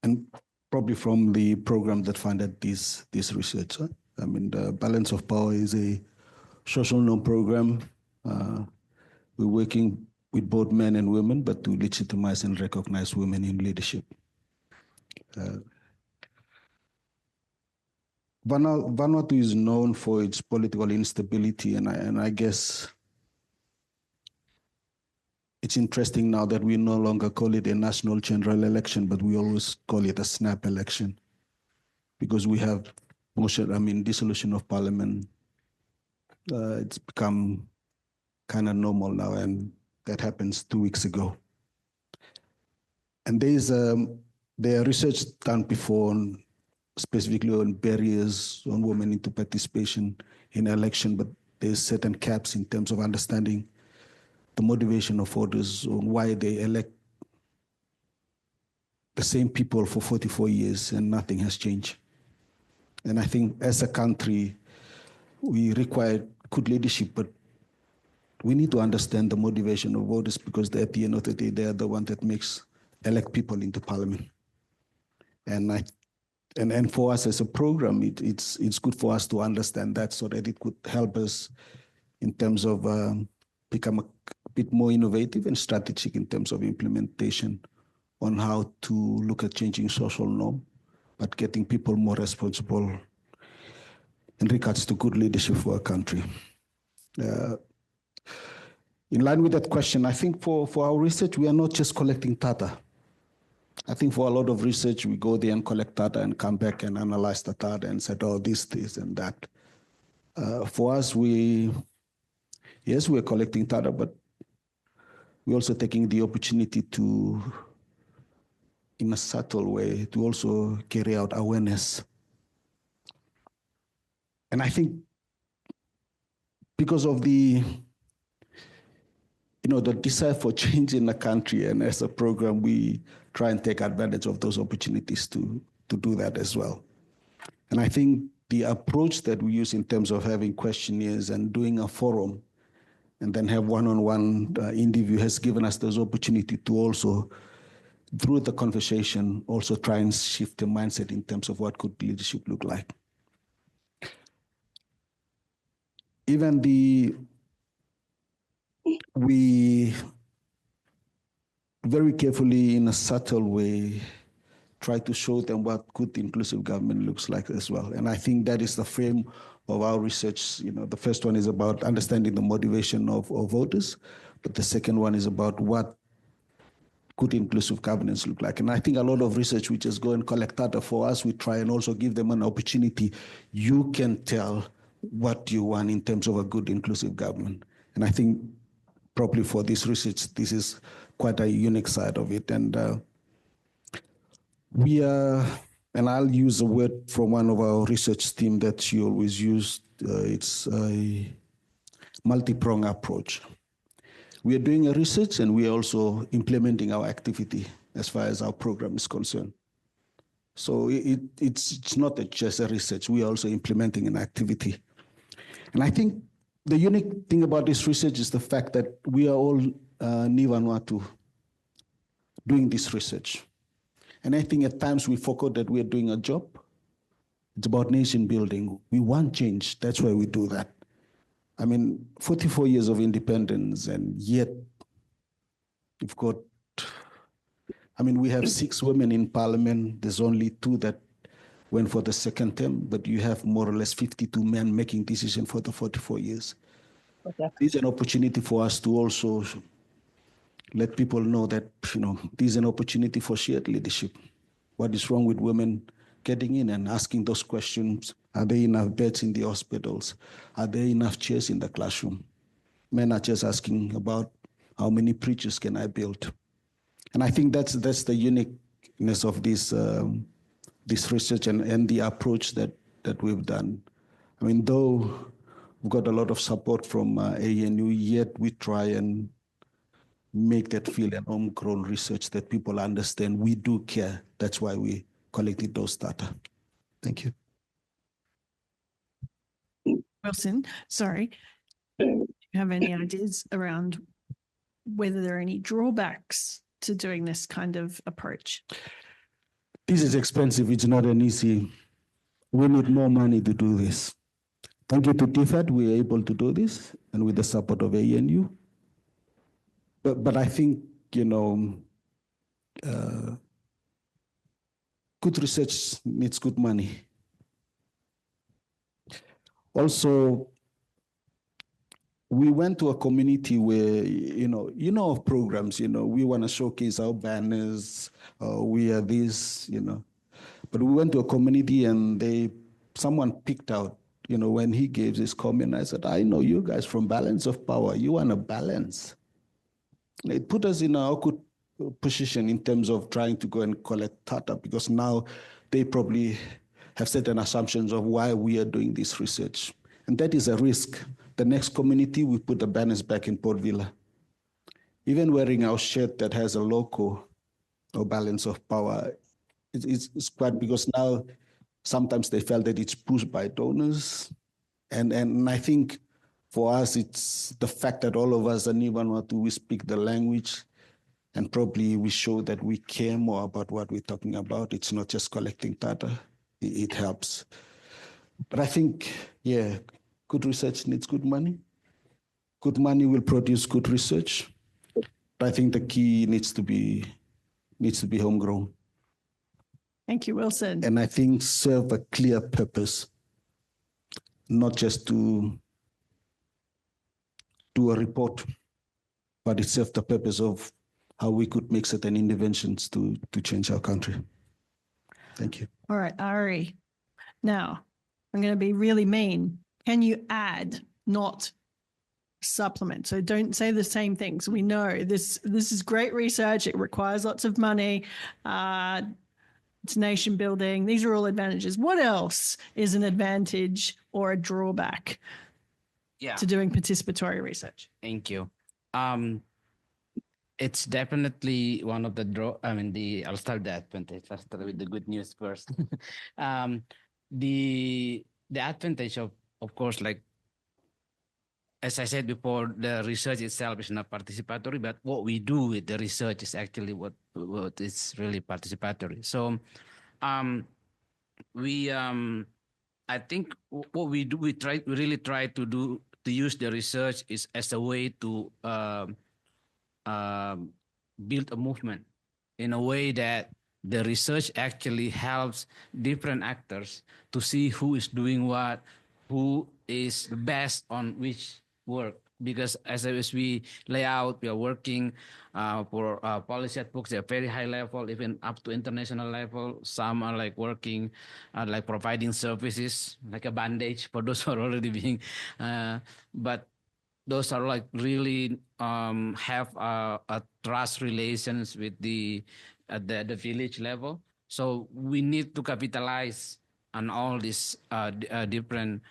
and probably from the program that funded this research. I mean, the Balance of Power is a social norm program. We're working with both men and women, but to legitimize and recognize women in leadership. Vanuatu is known for its political instability, and I guess it's interesting now that we no longer call it a national general election, but we always call it a snap election, because we have dissolution of parliament. It's become kind of normal now, and that happens 2 weeks ago. And there are research done before specifically on barriers on women into participation in election, but there's certain caps in terms of understanding the motivation of voters on why they elect the same people for 44 years and nothing has changed. And I think as a country, we require good leadership, but we need to understand the motivation of voters, because at the end of the day, they are the one that elect people into parliament. And for us as a program, it's good for us to understand that, so that it could help us in terms of become a bit more innovative and strategic in terms of implementation on how to look at changing social norm, but getting people more responsible in regards to good leadership for our country. In line with that question, I think for our research, we are not just collecting data. I think for a lot of research, we go there and collect data and come back and analyze the data and say, oh, this, and that. For us, we're collecting data, but we're also taking the opportunity to, in a subtle way, to also carry out awareness. And I think because of the desire for change in the country, and as a program, we try and take advantage of those opportunities to do that as well. And I think the approach that we use in terms of having questionnaires and doing a forum and then have one-on-one interview has given us this opportunity to also, through the conversation, also try and shift the mindset in terms of what could leadership look like. Even we very carefully, in a subtle way, try to show them what good inclusive government looks like as well. And I think that is the frame of our research. The first one is about understanding the motivation of voters, but the second one is about what good inclusive governance look like. And I think a lot of research, we just go and collect data. For us, we try and also give them an opportunity. You can tell what you want in terms of a good inclusive government. And I think probably for this research, this is quite a unique side of it. And we are, and I'll use a word from one of our research team that she always used. It's a multi-pronged approach. We are doing a research and we are also implementing our activity as far as our program is concerned. So it's not just a research, we are also implementing an activity. And I think the unique thing about this research is the fact that we are all Ni Vanuatu doing this research. And I think at times we forget that we are doing a job. It's about nation building. We want change, that's why we do that. I mean, 44 years of independence, and yet we've got, we have 6 women in parliament. There's only 2 that went for the second term, but you have more or less 52 men making decisions for the 44 years. Okay. It's an opportunity for us to also let people know that, this is an opportunity for shared leadership. What is wrong with women getting in and asking those questions? Are there enough beds in the hospitals? Are there enough chairs in the classroom? Men are just asking about how many preachers can I build? And I think that's the uniqueness of this this research and the approach that we've done. Though we've got a lot of support from ANU, yet we try and make that feel an homegrown research that people understand we do care. That's why we collected those data. Thank you. Wilson, sorry. Do you have any ideas around whether there are any drawbacks to doing this kind of approach? This is expensive. It's not an easy. We need more money to do this. Thank you to TIFAD, we are able to do this, and with the support of ANU. But I think, good research needs good money. Also, we went to a community where, of programs, we want to showcase our banners, we are this, But we went to a community and someone picked out, when he gave this comment, I said, I know you guys from Balance of Power, you want a balance. It put us in an awkward position in terms of trying to go and collect data, because now they probably have certain assumptions of why we are doing this research. And that is a risk. The next community, we put the banners back in Port Vila. Even wearing our shirt that has a logo or Balance of Power, it's quite, because now sometimes they felt that it's pushed by donors. And I think for us, it's the fact that all of us are Ni Vanuatu, we speak the language, and probably we show that we care more about what we're talking about. It's not just collecting data. It helps. But I think, good research needs good money. Good money will produce good research. But I think the key needs to be homegrown. Thank you, Wilson. And I think serve a clear purpose, not just to do a report, but it serves the purpose of how we could make certain interventions to change our country. Thank you. All right, Ari. Now, I'm going to be really mean. Can you add, not supplement? So don't say the same things. We know this is great research. It requires lots of money. It's nation building. These are all advantages. What else is an advantage or a drawback to doing participatory research? Thank you. It's definitely one of the I'll start the advantage. I'll start with the good news first. The advantage of course, like, as I said before, the research itself is not participatory, but what we do with the research is actually what is really participatory. So, I think what we do, we really try to use the research is as a way to build a movement in a way that the research actually helps different actors to see who is doing what, who is the best on which work. Because as we lay out, we are working for policy advocacy at very high level, even up to international level. Some are like working, like providing services, like a bandage for those who are already being, but those are like really have a trust relations with the at the village level. So we need to capitalize on all these different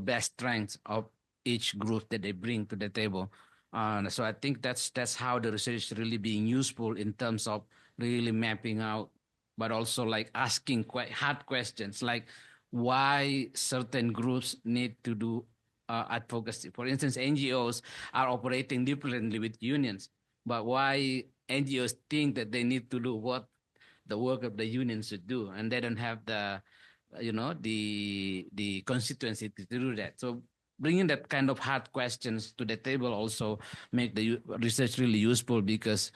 best strengths of each group that they bring to the table. So I think that's how the research is really being useful in terms of really mapping out, but also like asking quite hard questions like why certain groups need to do advocacy. For instance, NGOs are operating differently with unions, but why NGOs think that they need to do what the work of the union should do, and they don't have the the constituency to do that. So bringing that kind of hard questions to the table also make the research really useful, because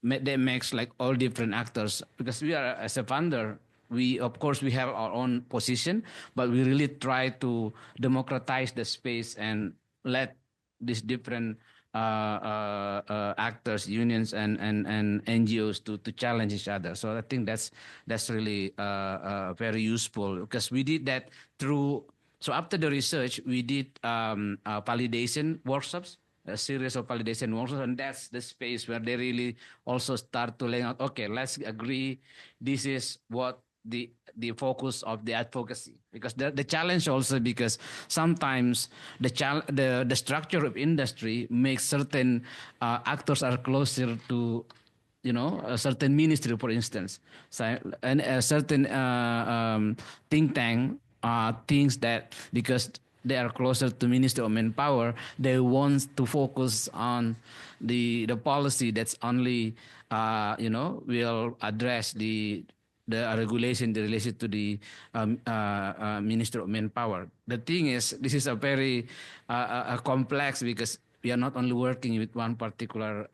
that makes like all different actors, because we are as a funder, we of course we have our own position, but we really try to democratize the space and let these different actors, unions, and NGOs to challenge each other. So I think that's really very useful, because we did that through. So after the research, we did validation workshops, a series of validation workshops, and that's the space where they really also start to lay out. Okay, let's agree. This is what the focus of the advocacy, because the challenge also, because sometimes the structure of industry makes certain actors are closer to a certain ministry, for instance. So, and a certain think tank thinks that because they are closer to Ministry of Manpower, they want to focus on the policy that's only will address the regulation related to the Minister of Manpower. The thing is, this is a very complex, because we are not only working with one particular.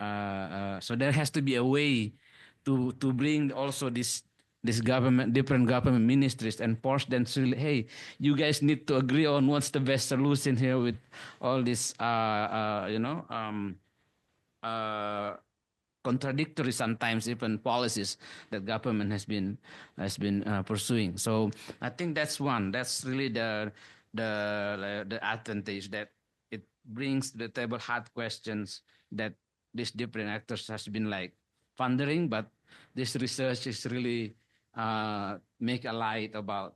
So there has to be a way to bring also this different government ministries, and force them to really, hey, you guys need to agree on what's the best solution here with all this contradictory, sometimes even policies that government has been pursuing. So I think that's one. That's really the advantage, that it brings to the table hard questions that these different actors has been like pondering, but this research is really make a light about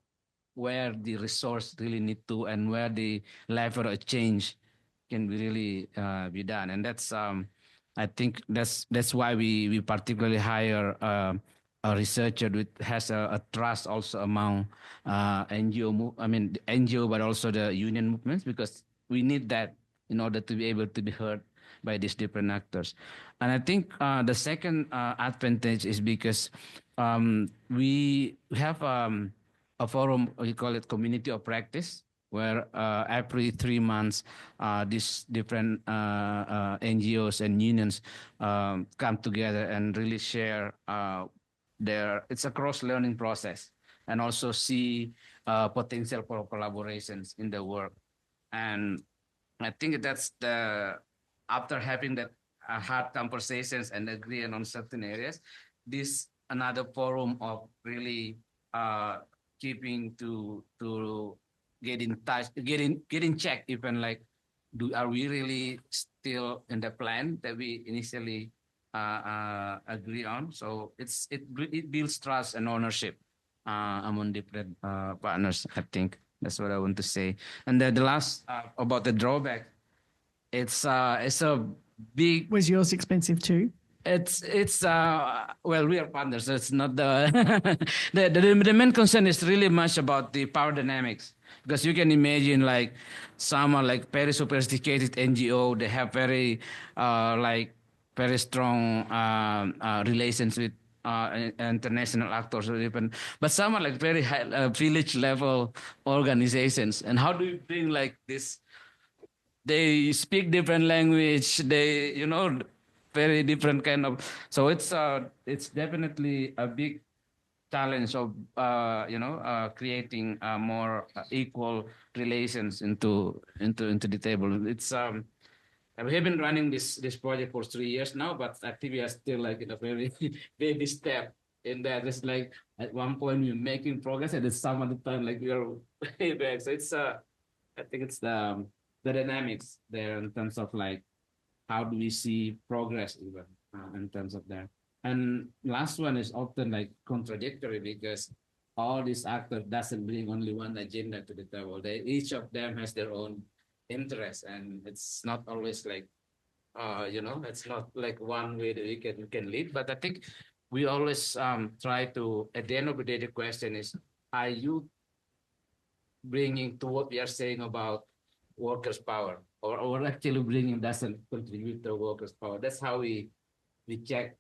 where the resource really need to, and where the level of change can be really be done. And that's I think that's why we particularly hire a researcher that has a trust also among NGO, but also the union movements, because we need that in order to be able to be heard by these different actors. And I think the second advantage is because we have a forum, we call it Community of Practice, where every 3 months these different NGOs and unions come together and really share it's a cross-learning process, and also see potential for collaborations in the work. And I think that's after having that hard conversations and agreeing on certain areas, this another forum of really keeping to get in touch, get in check, even like, are we really still in the plan that we initially agree on? So it builds trust and ownership among different partners. I think that's what I want to say. And the last about the drawback, it's a big. Was yours expensive too? It's well, we are partners, so it's not the main concern is really much about the power dynamics, because you can imagine like some are like very sophisticated NGO, they have very like very strong relations with international actors, or even, but some are like very high, village level organizations. And how do you bring like this? They speak different language, they very different kind of. So it's definitely a big challenge of creating more equal relations into the table. It's we have been running this project for 3 years now, but I think we are still like in a very baby step in that. It's like at one point we're making progress, and at some other time like we are way back. So it's I think it's the dynamics there in terms of like how do we see progress even in terms of that. And last one is often like contradictory because all these actors doesn't bring only one agenda to the table. Each of them has their own interest, and it's not always like it's not like one way that we can lead. But I think we always try to, at the end of the day, the question is, are you bringing to what we are saying about workers' power, or actually bringing doesn't contribute to workers' power? That's how we check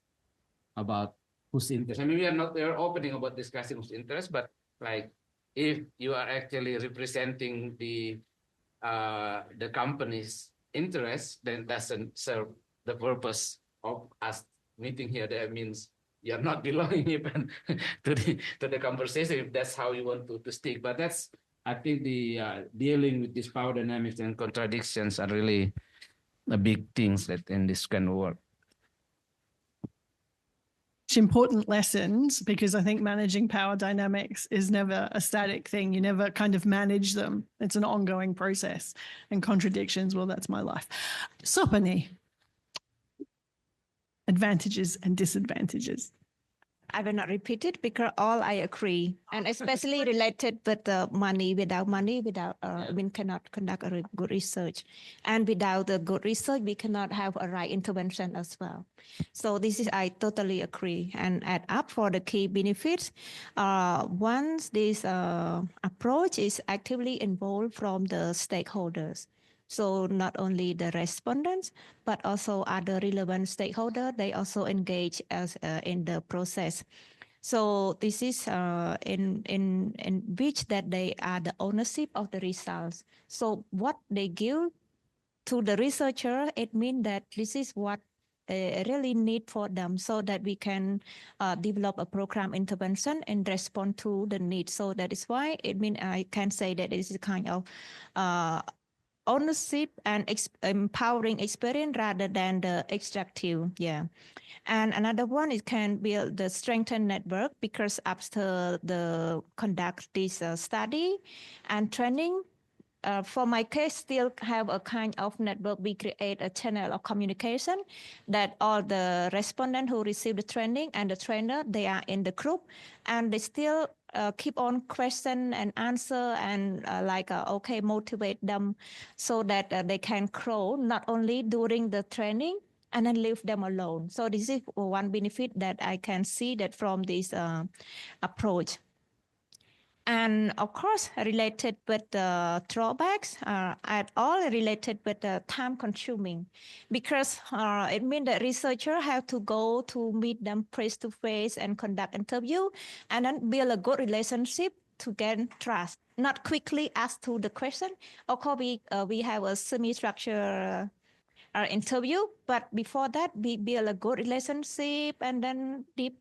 about whose interest. I mean, we're opening about discussing whose interest, but like if you are actually representing the company's interest, then doesn't serve the purpose of us meeting here. That means you're not belonging even to the conversation if that's how you want to stick. But that's, I think, the dealing with these power dynamics and contradictions are really the big things that in this kind of work. Important lessons, because I think managing power dynamics is never a static thing. You never kind of manage them. It's an ongoing process. And contradictions, well, that's my life. Sophany, advantages and disadvantages. I will not repeat it because all I agree, and especially related with the money. Without money, we cannot conduct a good research, and without the good research, we cannot have a right intervention as well. So this is, I totally agree, and add up for the key benefits. Once this approach is actively involved from the stakeholders. So not only the respondents, but also other relevant stakeholders, they also engage as in the process. So this is in which that they are the ownership of the results. So what they give to the researcher, it means that this is what really need for them, so that we can develop a program intervention and respond to the need. So that is why it means I can say that this is a kind of ownership and empowering experience rather than the extractive. Yeah. And another one, it can build the strengthened network, because after the conduct this study and training, for my case, still have a kind of network. We create a channel of communication that all the respondents who receive the training and the trainer, they are in the group, and they still keep on question and answer and motivate them so that they can grow not only during the training and then leave them alone. So this is one benefit that I can see that from this approach. And of course, related with the drawbacks, at all related with the time consuming, because it means that researchers have to go to meet them face to face and conduct interview, and then build a good relationship to gain trust. Not quickly ask to the question. Of course, we have a semi-structured interview, but before that, we build a good relationship and then deep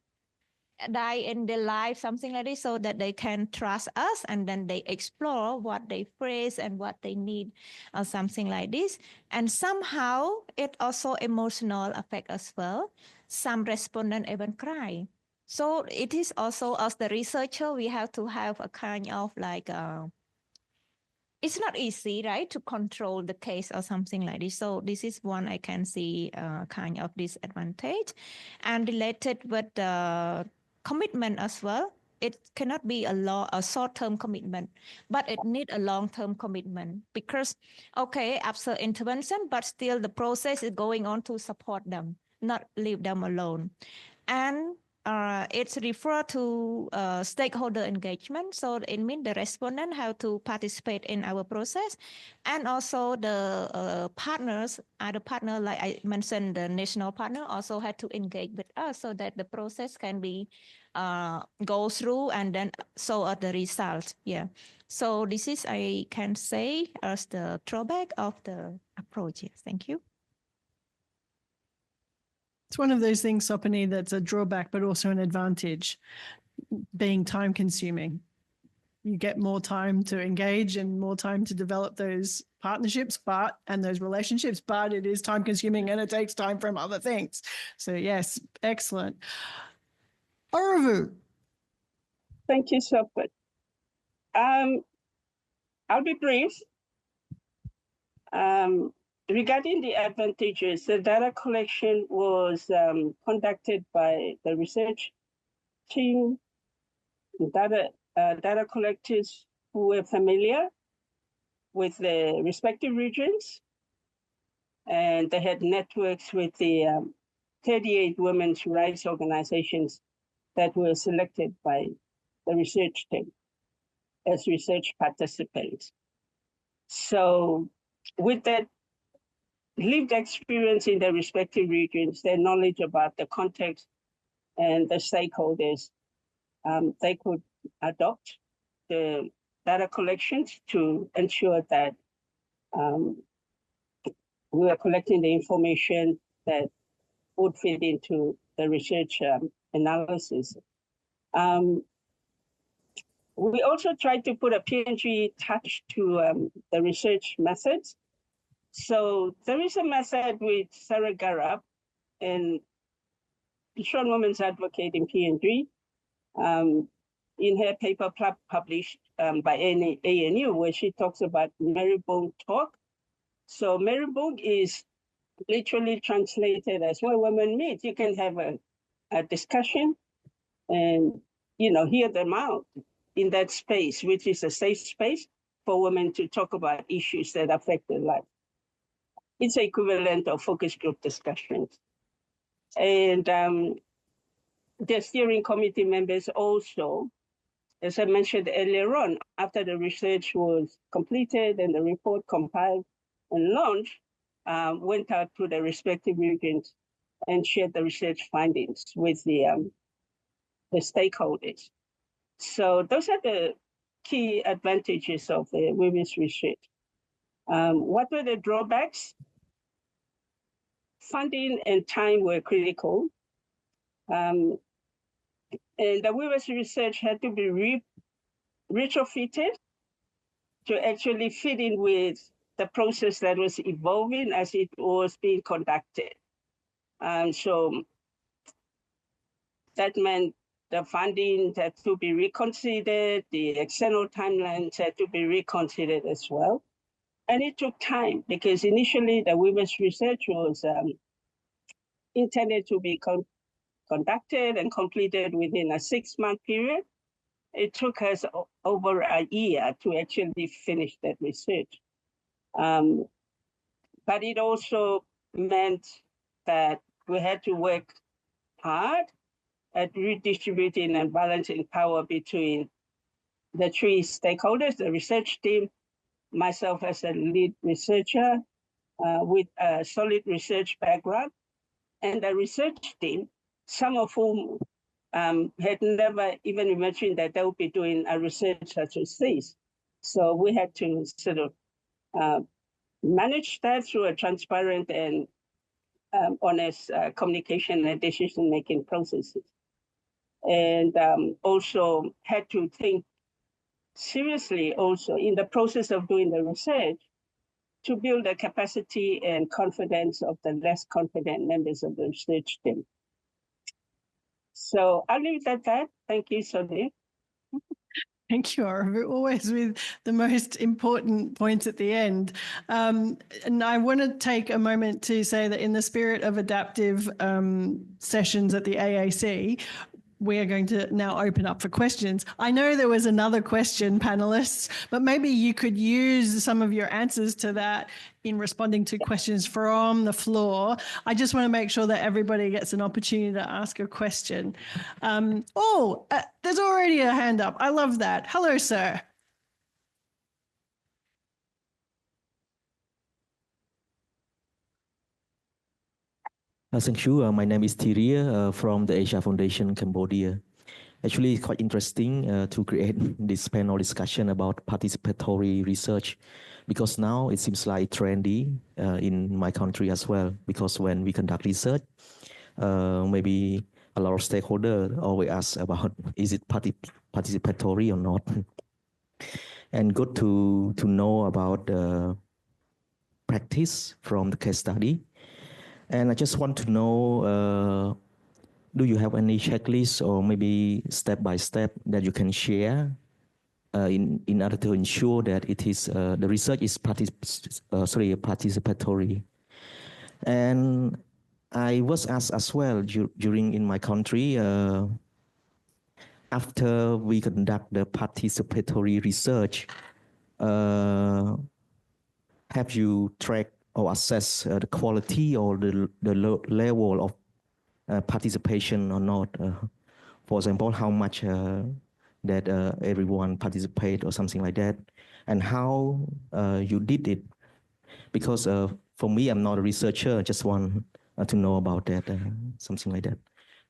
dive in their life, something like this, so that they can trust us, and then they explore what they face and what they need, or something like this. And somehow it also emotional affect as well. Some respondents even cry. So it is also, as the researcher, we have to have a kind of like it's not easy, right, to control the case or something like this. So this is one I can see kind of disadvantage. And related with the commitment as well, it cannot be a short-term commitment, but it needs a long-term commitment, because, okay, after intervention, but still the process is going on to support them, not leave them alone. And it's referred to stakeholder engagement. So it means the respondent have to participate in our process, and also the partners, other partner, like I mentioned, the national partner also had to engage with us so that the process can be go through, and then so are the results. Yeah. So this is, I can say, as the drawback of the approach. Yes. Thank you. It's one of those things, Sophany, that's a drawback, but also an advantage, being time consuming. You get more time to engage and more time to develop those partnerships, and those relationships, but it is time consuming and it takes time from other things. So yes, excellent. Orovu. Thank you, Sophany. I'll be brief. Regarding the advantages, the data collection was conducted by the research team, data collectors who were familiar with the respective regions, and they had networks with the 38 women's rights organizations that were selected by the research team as research participants. So with that lived experience in the respective regions, their knowledge about the context and the stakeholders, they could adopt the data collections to ensure that we were collecting the information that would fit into the research analysis. We also tried to put a PNG touch to the research methods. So there is a method with Sarah Garab, and Strong Women's Advocate in PNG, in her paper published by ANU, where she talks about Maribong talk. So Maribong is literally translated as when women meet. You can have a discussion and hear them out in that space, which is a safe space for women to talk about issues that affect their life. It's equivalent of focus group discussions. And the steering committee members also, as I mentioned earlier on, after the research was completed and the report compiled and launched, went out to the respective regions and shared the research findings with the stakeholders. So those are the key advantages of the women's research. What were the drawbacks? Funding and time were critical. And the women's research had to be retrofitted to actually fit in with the process that was evolving as it was being conducted. So that meant the funding had to be reconsidered, the external timelines had to be reconsidered as well. And it took time because initially the women's research was intended to be conducted and completed within a 6-month period. It took us over a year to actually finish that research. But it also meant that we had to work hard at redistributing and balancing power between the 3 stakeholders, the research team, myself as a lead researcher with a solid research background, and the research team, some of whom had never even imagined that they would be doing a research such as this. So we had to sort of manage that through a transparent and honest communication and decision-making processes. And also had to think seriously also in the process of doing the research to build the capacity and confidence of the less confident members of the research team. So I'll leave it at that. Thank you, Sophany. Thank you, Orovu, always with the most important points at the end. And I want to take a moment to say that in the spirit of adaptive sessions at the AAC, we are going to now open up for questions. I know there was another question, panelists, but maybe you could use some of your answers to that in responding to questions from the floor. I just want to make sure that everybody gets an opportunity to ask a question. There's already a hand up. I love that. Hello, sir. Thank you. My name is Thiria from the Asia Foundation, Cambodia. Actually, it's quite interesting to create this panel discussion about participatory research, because now it seems like trendy in my country as well, because when we conduct research, maybe a lot of stakeholders always ask about is it participatory or not, and good to know about the practice from the case study. And I just want to know, do you have any checklist or maybe step by step that you can share in order to ensure that it is the research is participatory? And I was asked as well during in my country, after we conduct the participatory research, have you tracked or assessed the quality or the level of participation or not? For example, how much that everyone participate or something like that, and how you did it? Because for me, I'm not a researcher. I just want to know about that, something like that.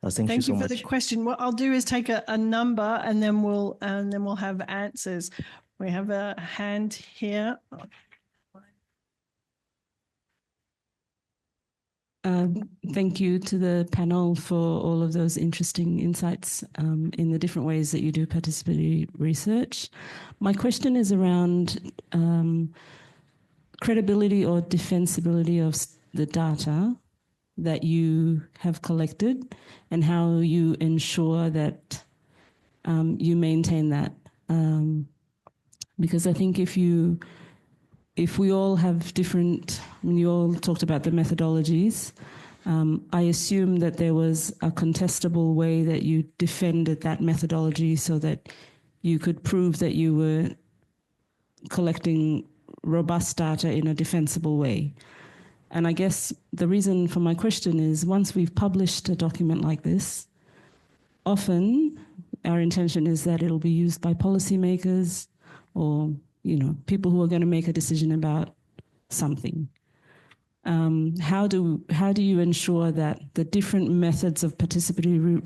Thank you so much. Thank you for the question. What I'll do is take a number, and then we'll have answers. We have a hand here. Thank you to the panel for all of those interesting insights in the different ways that you do participatory research. My question is around credibility or defensibility of the data that you have collected and how you ensure that you maintain that. Because I think if we all have different, you all talked about the methodologies, I assume that there was a contestable way that you defended that methodology so that you could prove that you were collecting robust data in a defensible way. And I guess the reason for my question is once we've published a document like this, often our intention is that it'll be used by policymakers or people who are going to make a decision about something. How do you ensure that the different methods of participatory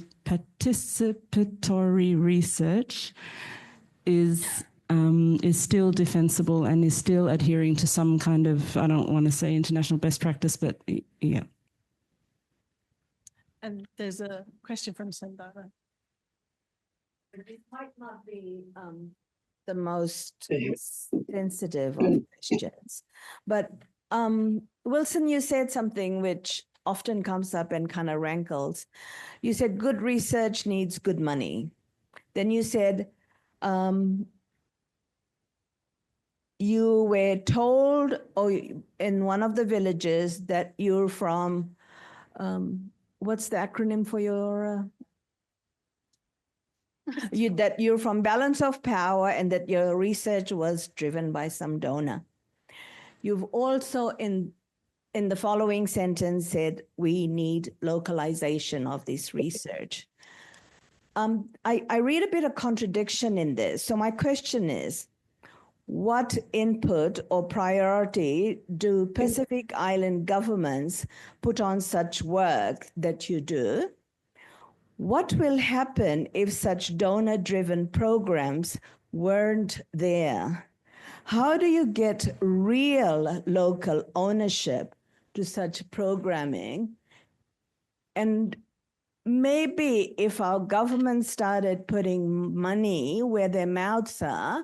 research is still defensible and is still adhering to some kind of, I don't want to say international best practice, but yeah. And there's a question from Sandara. It might not be the most sensitive of questions, but Wilson, you said something which often comes up and kind of rankles. You said good research needs good money. Then you said you were told in one of the villages that you're from, what's the acronym for your, that you're from balance of power and that your research was driven by some donor. You've also in the following sentence said, we need localization of this research. I read a bit of contradiction in this. So my question is, what input or priority do Pacific Island governments put on such work that you do? What will happen if such donor-driven programs weren't there? How do you get real local ownership to such programming? And maybe if our government started putting money where their mouths are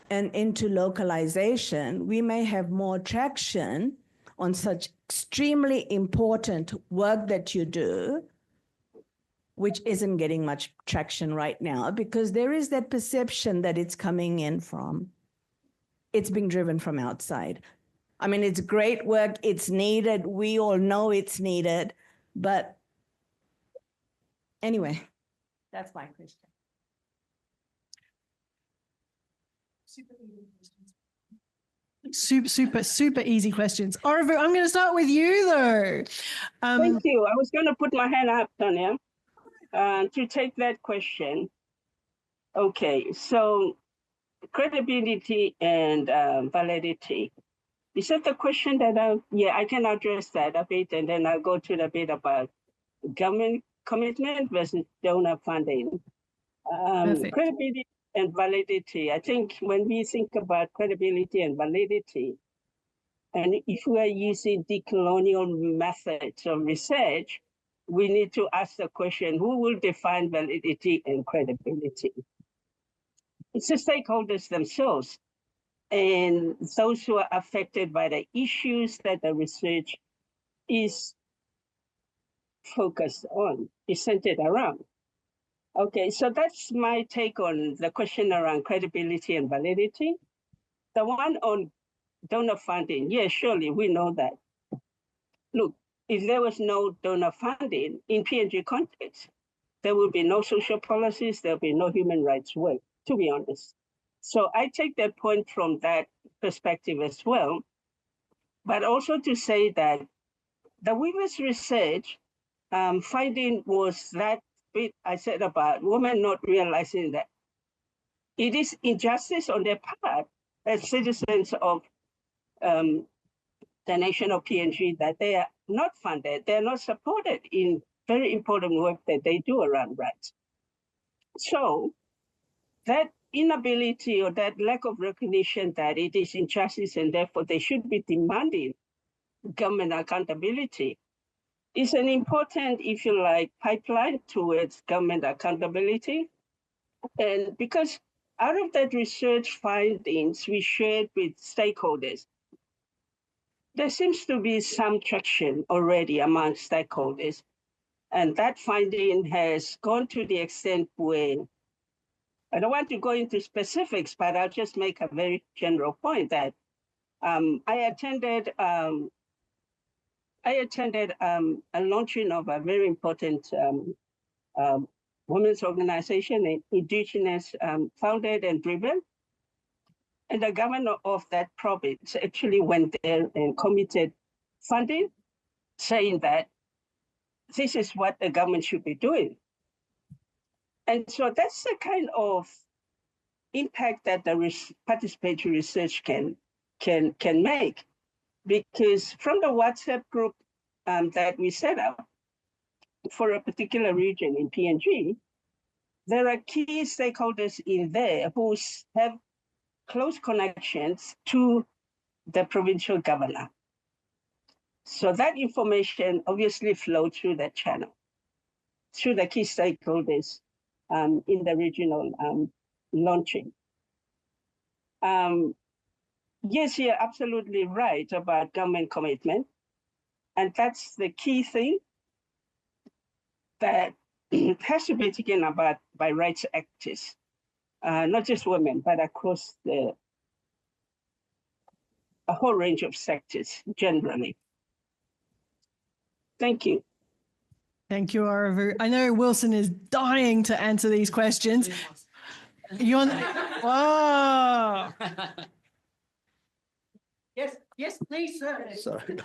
and into localization, we may have more traction on such extremely important work that you do, which isn't getting much traction right now because there is that perception that it's coming in from, it's being driven from outside. I mean, it's great work, it's needed, we all know it's needed, but anyway, that's my question. Super easy questions. Orovu, I'm going to start with you though. Thank you. I was going to put my hand up, Tanya, to take that question. Okay, so credibility and validity. Is that the question that I can address that a bit, and then I'll go to the bit about government commitment versus donor funding. Credibility and validity. I think when we think about credibility and validity, and if we are using decolonial methods of research, we need to ask the question, who will define validity and credibility? It's the stakeholders themselves and those who are affected by the issues that the research is focused on, is centered around. Okay, so that's my take on the question around credibility and validity. The one on donor funding, yes, surely we know that. Look, if there was no donor funding in PNG context, there will be no social policies, there'll be no human rights work, to be honest. So I take that point from that perspective as well, but also to say that the women's research finding was that bit I said about women not realizing that it is injustice on their part as citizens of the nation of PNG that they are not funded, they're not supported in very important work that they do around rights. So that inability or that lack of recognition that it is injustice and therefore they should be demanding government accountability is an important, if you like, pipeline towards government accountability. And because out of that research findings we shared with stakeholders, there seems to be some traction already among stakeholders. And that finding has gone to the extent where, I don't want to go into specifics, but I'll just make a very general point that I attended a launching of a very important women's organization, indigenous founded and driven. And the governor of that province actually went there and committed funding, saying that this is what the government should be doing. And so that's the kind of impact that the participatory research can make. Because from the WhatsApp group that we set up for a particular region in PNG, there are key stakeholders in there who have close connections to the provincial governor. So that information obviously flowed through that channel, through the key stakeholders in the regional launching. Yes, you're absolutely right about government commitment. And that's the key thing that has to be taken about by rights activists, not just women, but across a whole range of sectors generally. Thank you. Thank you, Orovu. I know Wilson is dying to answer these questions. You want? Whoa. Yes, please, sir. Sorry.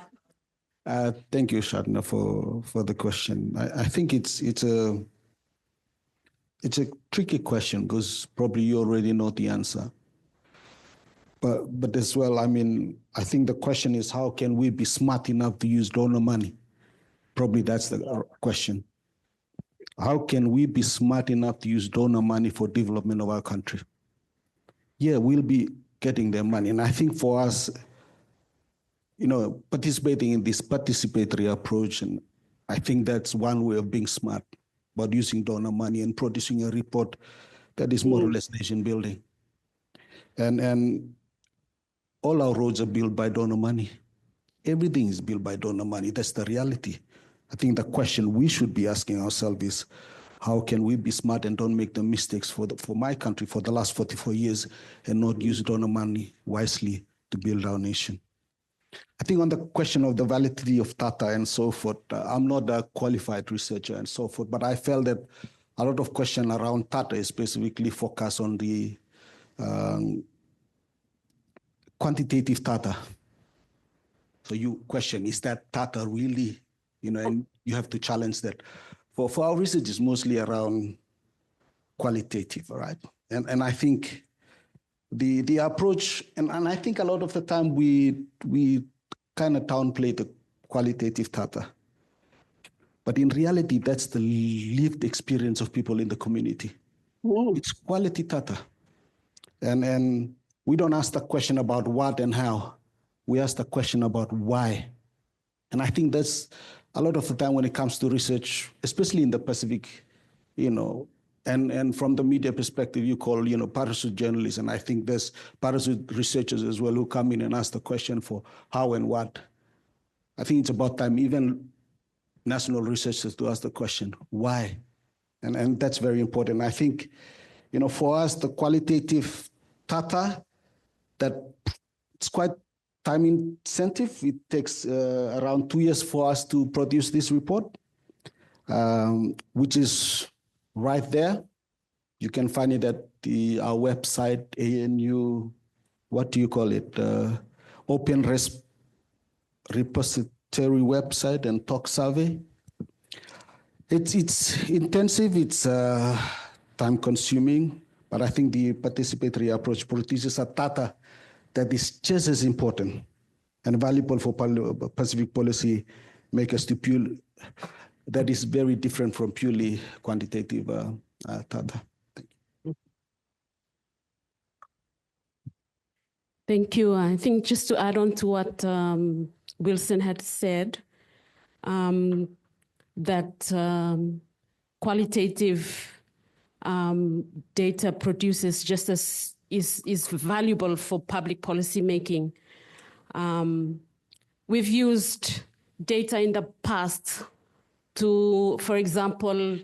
Thank you, Shatna, for the question. I think it's a tricky question because probably you already know the answer. But as well, I mean, I think the question is how can we be smart enough to use donor money? Probably that's the question. How can we be smart enough to use donor money for development of our country? Yeah, we'll be getting their money. And I think for us, participating in this participatory approach, and I think that's one way of being smart about using donor money and producing a report that is more or less nation building. And all our roads are built by donor money. Everything is built by donor money. That's the reality. I think the question we should be asking ourselves is, how can we be smart and don't make the mistakes for my country for the last 44 years and not use donor money wisely to build our nation? I think on the question of the validity of data and so forth, I'm not a qualified researcher and so forth, but I felt that a lot of question around data is specifically focused on the quantitative data. So you question, is that data really, and you have to challenge that. For our research is mostly around qualitative, right? And I think the approach, and I think a lot of the time we kind of downplay the qualitative data. But in reality, that's the lived experience of people in the community. It's quality data. And we don't ask the question about what and how. We ask the question about why. And I think that's a lot of the time when it comes to research, especially in the Pacific, and from the media perspective, you call, parachute journalists, and I think there's parachute researchers as well who come in and ask the question for how and what. I think it's about time even national researchers to ask the question, why? And that's very important. I think, for us, the qualitative data, that it's quite time intensive. It takes around 2 years for us to produce this report, which is right there. You can find it at our website, ANU, what do you call it? Open Repository website and talk survey. It's intensive, it's time consuming, but I think the participatory approach produces a data that is just as important and valuable for Pacific policy makers that is very different from purely quantitative data. Thank you. I think just to add on to what Wilson had said, that qualitative data produces just as is valuable for public policy making. We've used data in the past to, for example,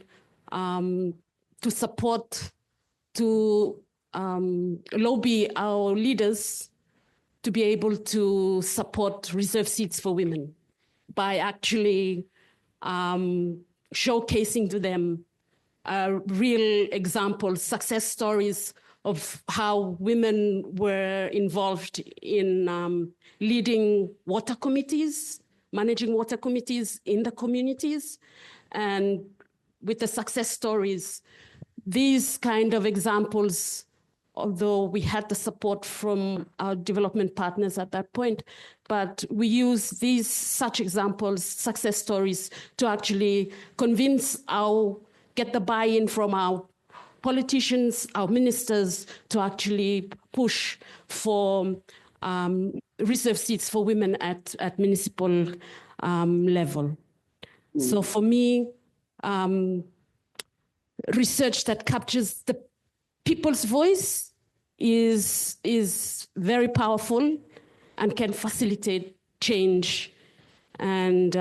to support, to lobby our leaders to be able to support reserve seats for women by actually showcasing to them real examples, success stories of how women were involved in leading water committees, managing water committees in the communities, and with the success stories. These kind of examples, although we had the support from our development partners at that point, but we use these such examples, success stories, to actually get the buy-in from our politicians, our ministers, to actually push for reserve seats for women at municipal level. So for me, research that captures the people's voice is very powerful and can facilitate change. And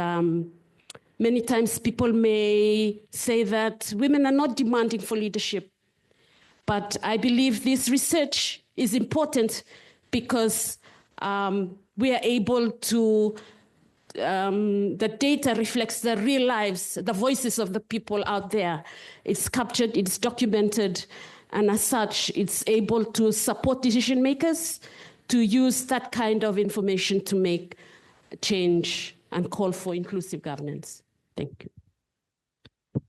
many times people may say that women are not demanding for leadership. But I believe this research is important because we are able to, the data reflects the real lives, the voices of the people out there. It's captured, it's documented, and as such, it's able to support decision makers to use that kind of information to make change and call for inclusive governance. Thank you.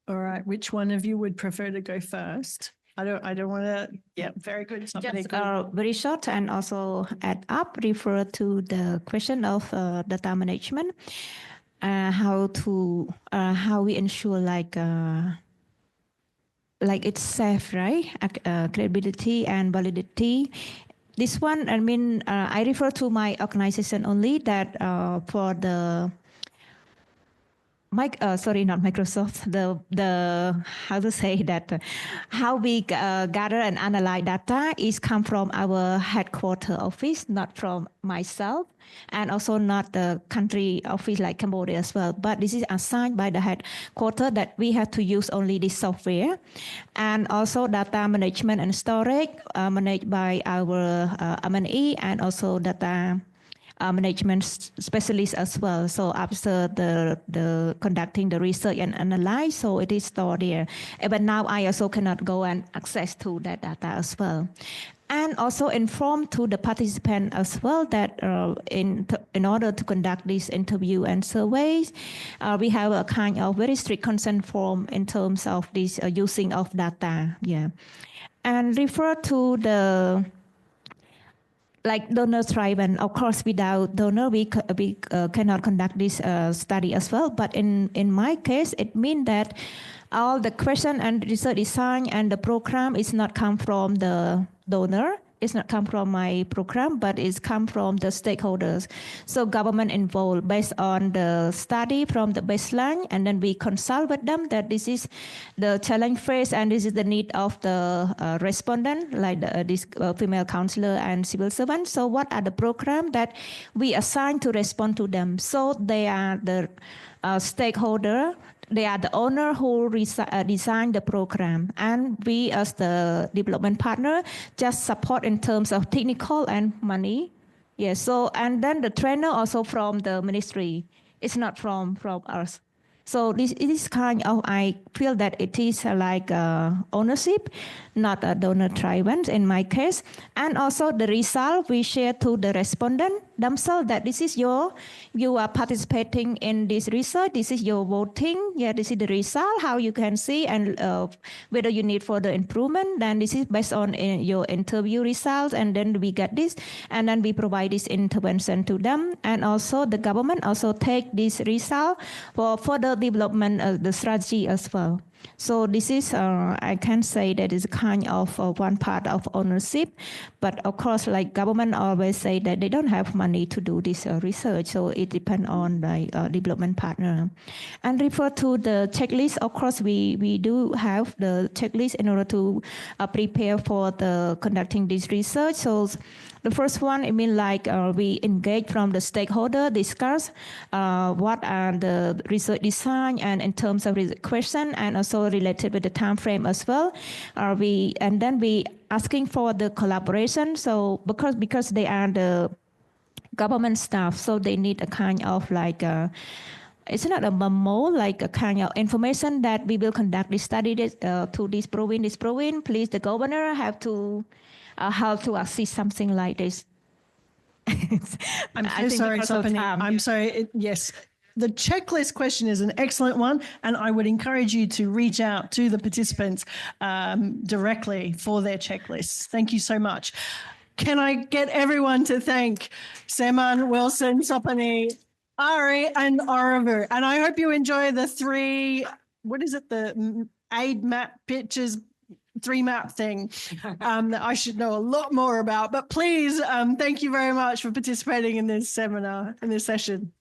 All right, which one of you would prefer to go first? I don't want to, yeah, very good. Just very short and also add up, refer to the question of data management, how we ensure like it's safe, right? Credibility and validity. This one, I mean, I refer to my organization only that for the not Microsoft, how to say that, how we gather and analyze data is come from our headquarter office, not from myself, and also not the country office like Cambodia as well. But this is assigned by the headquarter that we have to use only this software. And also data management and storage managed by our M&E and also data management specialists as well. So after the conducting the research and analyze, so it is stored there. But now I also cannot go and access to that data as well. And also inform to the participant as well that in order to conduct this interview and surveys, we have a kind of very strict consent form in terms of this using of data. Yeah, and refer to the like donor tribe, and of course without donor we cannot conduct this study as well. But in my case, it means that all the question and research design and the program is not come from the donor, It's not come from my program, but it's come from the stakeholders. So government involved based on the study from the baseline, and then we consult with them that this is the challenge phase and this is the need of the respondent, like this female counselor and civil servant. So what are the programs that we assign to respond to them? So they are the stakeholder. They are the owner who designed the program, and we as the development partner just support in terms of technical and money. Yes. So and then the trainer also from the ministry. It's not from us. So this is kind of, I feel that it is like ownership, not a donor driven in my case. And also the result we share to the respondent themselves that this is you are participating in this research, this is your voting, this is the result, how you can see and whether you need further improvement, then this is based on your interview results, and then we get this, and then we provide this intervention to them. And also the government also take this result for further development of the strategy as well. So this is, I can say that is kind of one part of ownership, but of course, like government always say that they don't have money to do this research, so it depends on the development partner. And refer to the checklist, of course, we do have the checklist in order to prepare for the conducting this research. So the first one, I mean, like we engage from the stakeholder, discuss what are the research design and in terms of the question, and also related with the time frame as well. And then we asking for the collaboration. So because they are the government staff, so they need a kind of like it's not a memo, like a kind of information that we will conduct this study to this province. Please, the governor have to help to assist something like this. I'm so sorry, Sophany. I'm sorry. Yes. The checklist question is an excellent one, and I would encourage you to reach out to the participants directly for their checklists. Thank you so much. Can I get everyone to thank Seman, Wilson, Sophany, Ari, and Orovu? And I hope you enjoy the the aid map pictures 3-map thing that I should know a lot more about. But please, thank you very much for participating in this seminar, in this session.